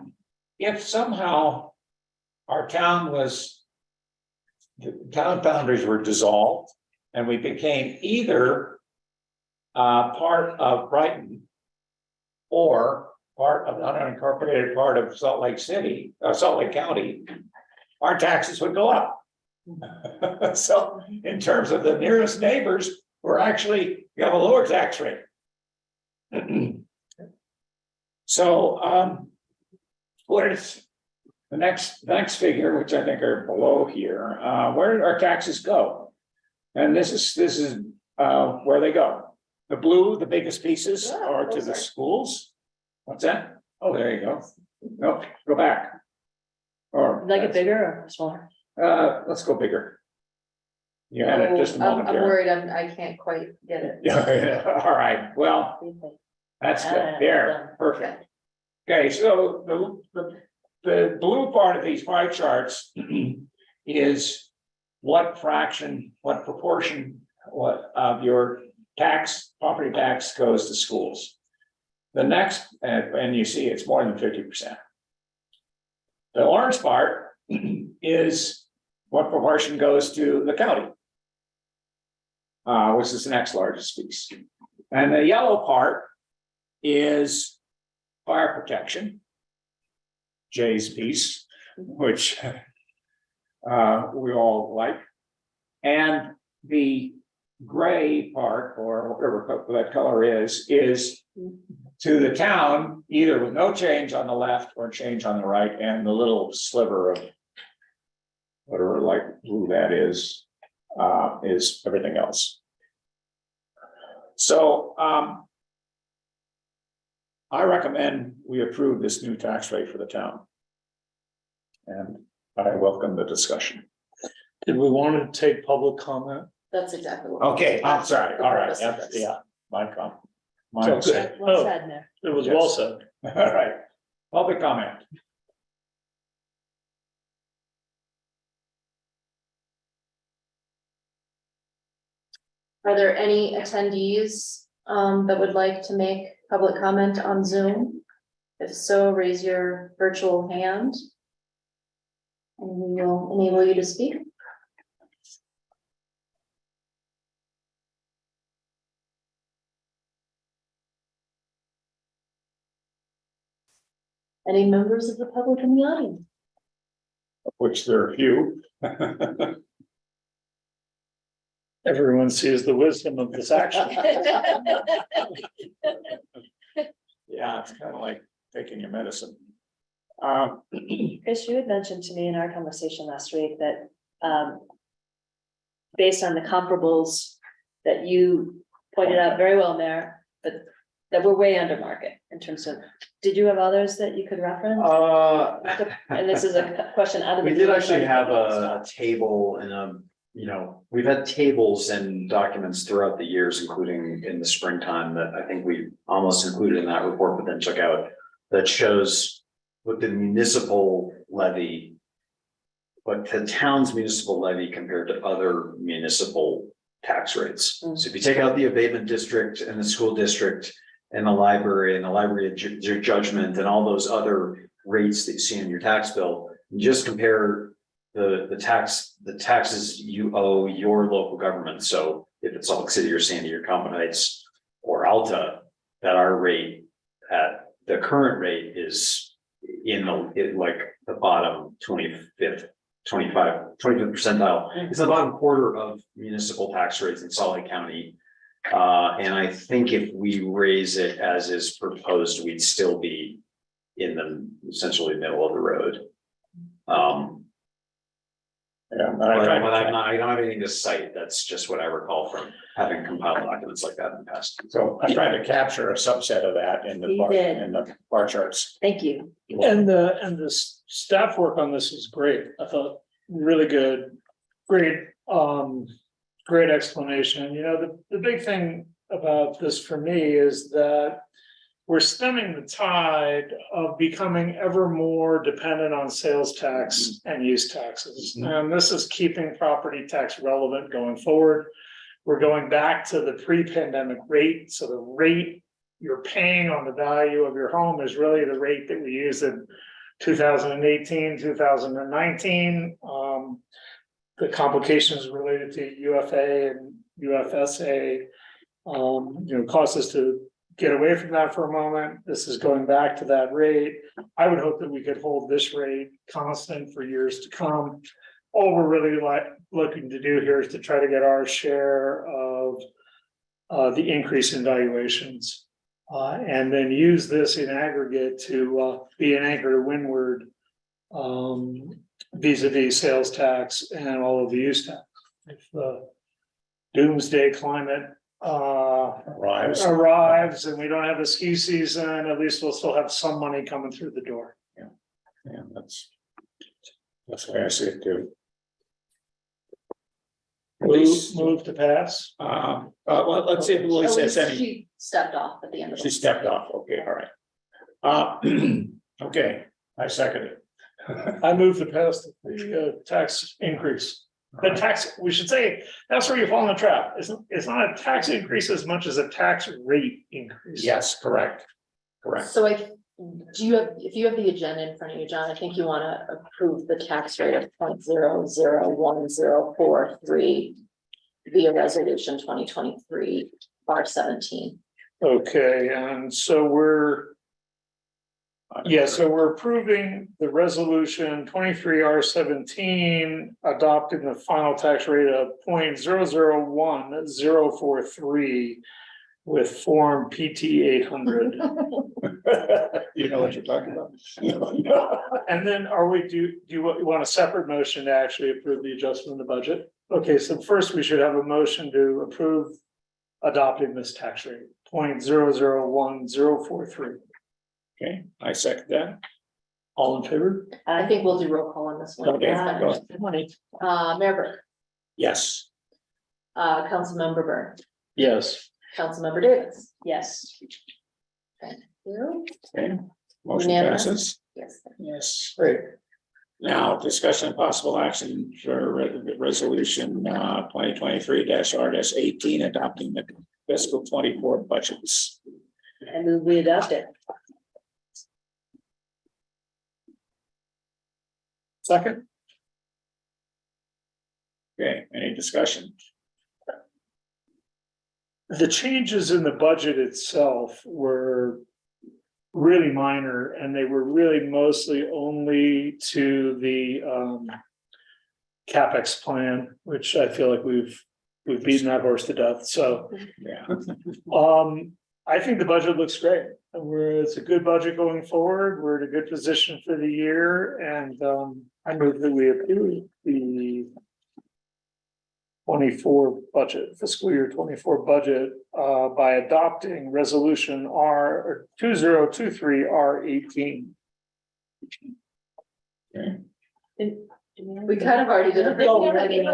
if somehow our town the town boundaries were dissolved and we became either part of Brighton or part of the unincorporated part of Salt Lake City, Salt Lake County, our taxes would go up. So in terms of the nearest neighbors, we have a lower tax rate. So, where's the next figure, which I think are below here, where do our taxes go? And this is where they go. The blue, the biggest pieces are to the schools. What's that? Oh, there you go. Nope, go back. Or. Like it bigger or smaller? Let's go bigger. You had it just a I'm moment there. worried, I can't quite get it. Yeah, all right, well, that's good, there, perfect. Okay, so the blue part of these pie charts is what fraction, what proportion, what of your property tax goes to schools. The next, and you see it's more than 50%. The orange part is what proportion goes to the county, which is the next largest piece. And the yellow part is fire protection, Jay's piece, which we all like. And the gray part, or whatever that color is to the town, either with no change on the left or change on the right, and the little sliver of whatever light blue that is everything else. So I recommend we approve this new tax rate for the town. And I welcome the discussion. Did we want to take public comment? That's exactly what. Okay, I'm sorry, all right, The purpose of this. yeah, my comment. So good. Well said, Nick. It was well said. All right, public comment. Are there any attendees that would like to make public comment on Zoom? If so, raise your virtual hand. And we will enable you to speak. Any members of the public in the audience? Of which there are a few. Everyone sees the wisdom of this action. Yeah, it's kind of like taking your medicine. Chris, you had mentioned to me in our conversation last week that based on the comparables that you pointed out very well, Mayor, but that we're way under market in terms of, did you have others that you could reference? And this is a question out of. We did actually have a table and we've had tables and documents throughout the years, including in the springtime, that I think we almost included in that report, but then took out, that shows what the municipal levy, what the town's municipal levy compared to other municipal tax rates. So if you take out the abatement district and the school district and the library of judgment and all those other rates that you see in your tax bill, you just compare the taxes you owe your local government. So if it's Salt Lake City or Sandy or Common Heights or Alta, that our rate at the current rate is in the bottom 25th percentile. It's the bottom quarter of municipal tax rates in Salt Lake County. And I think if we raise it as is proposed, we'd still be in the essentially middle of the road. I don't have anything to cite. That's just what I recall from having compiled documents like that in the past. So I tried to capture a subset of that in the bar charts. Thank you. And the staff work on this is great. I thought really good, great explanation. The big thing about this for me is that we're stemming the tide of becoming ever more dependent on sales tax and use taxes. And this is keeping property tax relevant going forward. We're going back to the pre-pandemic rate. So the rate you're paying on the value of your home is really the rate that we used in 2018, 2019. The complications related to UFA and UFSA, caused us to get away from that for a moment. This is going back to that rate. I would hope that we could hold this rate constant for years to come. All we're really looking to do here is to try to get our share of the increase in valuations. And then use this in aggregate to be an anchor to windward. Vis-a-vis sales tax and all of the use tax. If the doomsday climate arrives and we don't have a ski season, at least we'll still have some money coming through the door. Yeah, that's the way I see it too. Move to pass. Well, let's see if Lily Oh, says any. she stepped off at the end of. She stepped off. Okay, all right. Okay, I second it. I move to pass the tax increase. The tax, we should say, that's where you fall in the trap. It's not a tax increase as much as a tax rate increase. Yes, correct. Correct. So if you have the agenda in front of you, John, I think you want to approve the tax rate of 0.001043 via resolution 2023/17. Okay, and so we're approving the resolution 23/17, adopting the final tax rate of 0.001043 with form PT 800. You know what you're talking about. And then do you want a separate motion to actually approve the adjustment of the budget? Okay, so first we should have a motion to approve adopting this tax rate, 0.001043. Okay, I second that. All in favor? I think we'll do roll call on this one. Okay, go ahead. Mayor Burke, Yes. Councilmember Byrne, Yes. Councilmember Davis. Yes. Thank you. Okay, motion Unanimous? passes. Yes. Yes, great. Now, discussion of possible action for resolution 2023-R-18, adopting the fiscal 24 budgets. I move we adopt it. Second? Okay, any discussion? The changes in the budget itself were really minor, and they were really mostly only to the CapEx plan, which I feel like we've beaten that horse to death. So Yeah. I think the budget looks great. It's a good budget going forward. We're in a good position for the year, and I move that we approve the 24 budget, fiscal year 24 budget, by adopting resolution 2023/R18. Okay. We kind of already did a. Oh, we already did.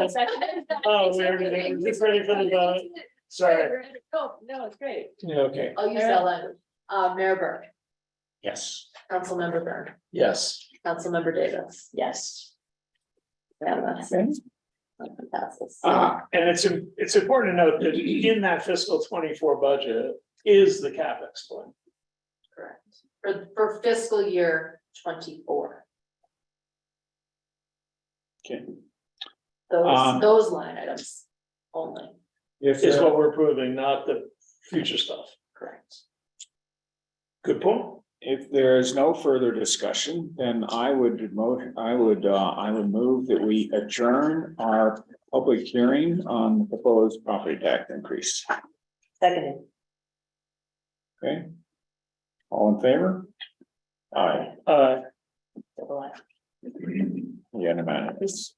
Oh, we already did. Just ready for the vote. Sorry. No, it's great. Okay, I'll use that language. Mayor Burke, yes. Councilmember Byrne, Yes. Councilmember Davis. Yes. Yeah, that's. Passes. And it's important to note that in that fiscal 24 budget is the CapEx plan. Correct. For fiscal year 24. Okay. Those line items only. Is what we're approving, not the future stuff. Correct. Good point. If there is no further discussion, then I would move that we adjourn our public hearing on the proposed property tax increase. Seconded. Okay. All in favor? Aye. Unanimous.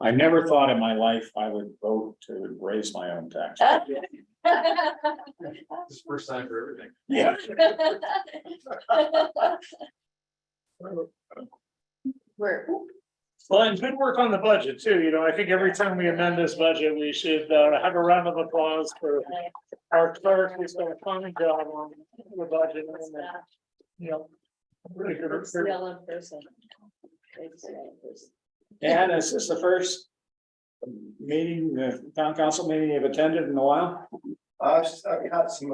I never thought in my life I would vote to raise my own tax. It's the first time for everything. Yeah. Well, and good work on the budget too. You know, I think every time we amend this budget, we should have a round of applause for our clerk who's done a fine job on the budget. You know, really good. And is this the first meeting, the town council meeting you've attended in a while? I've got some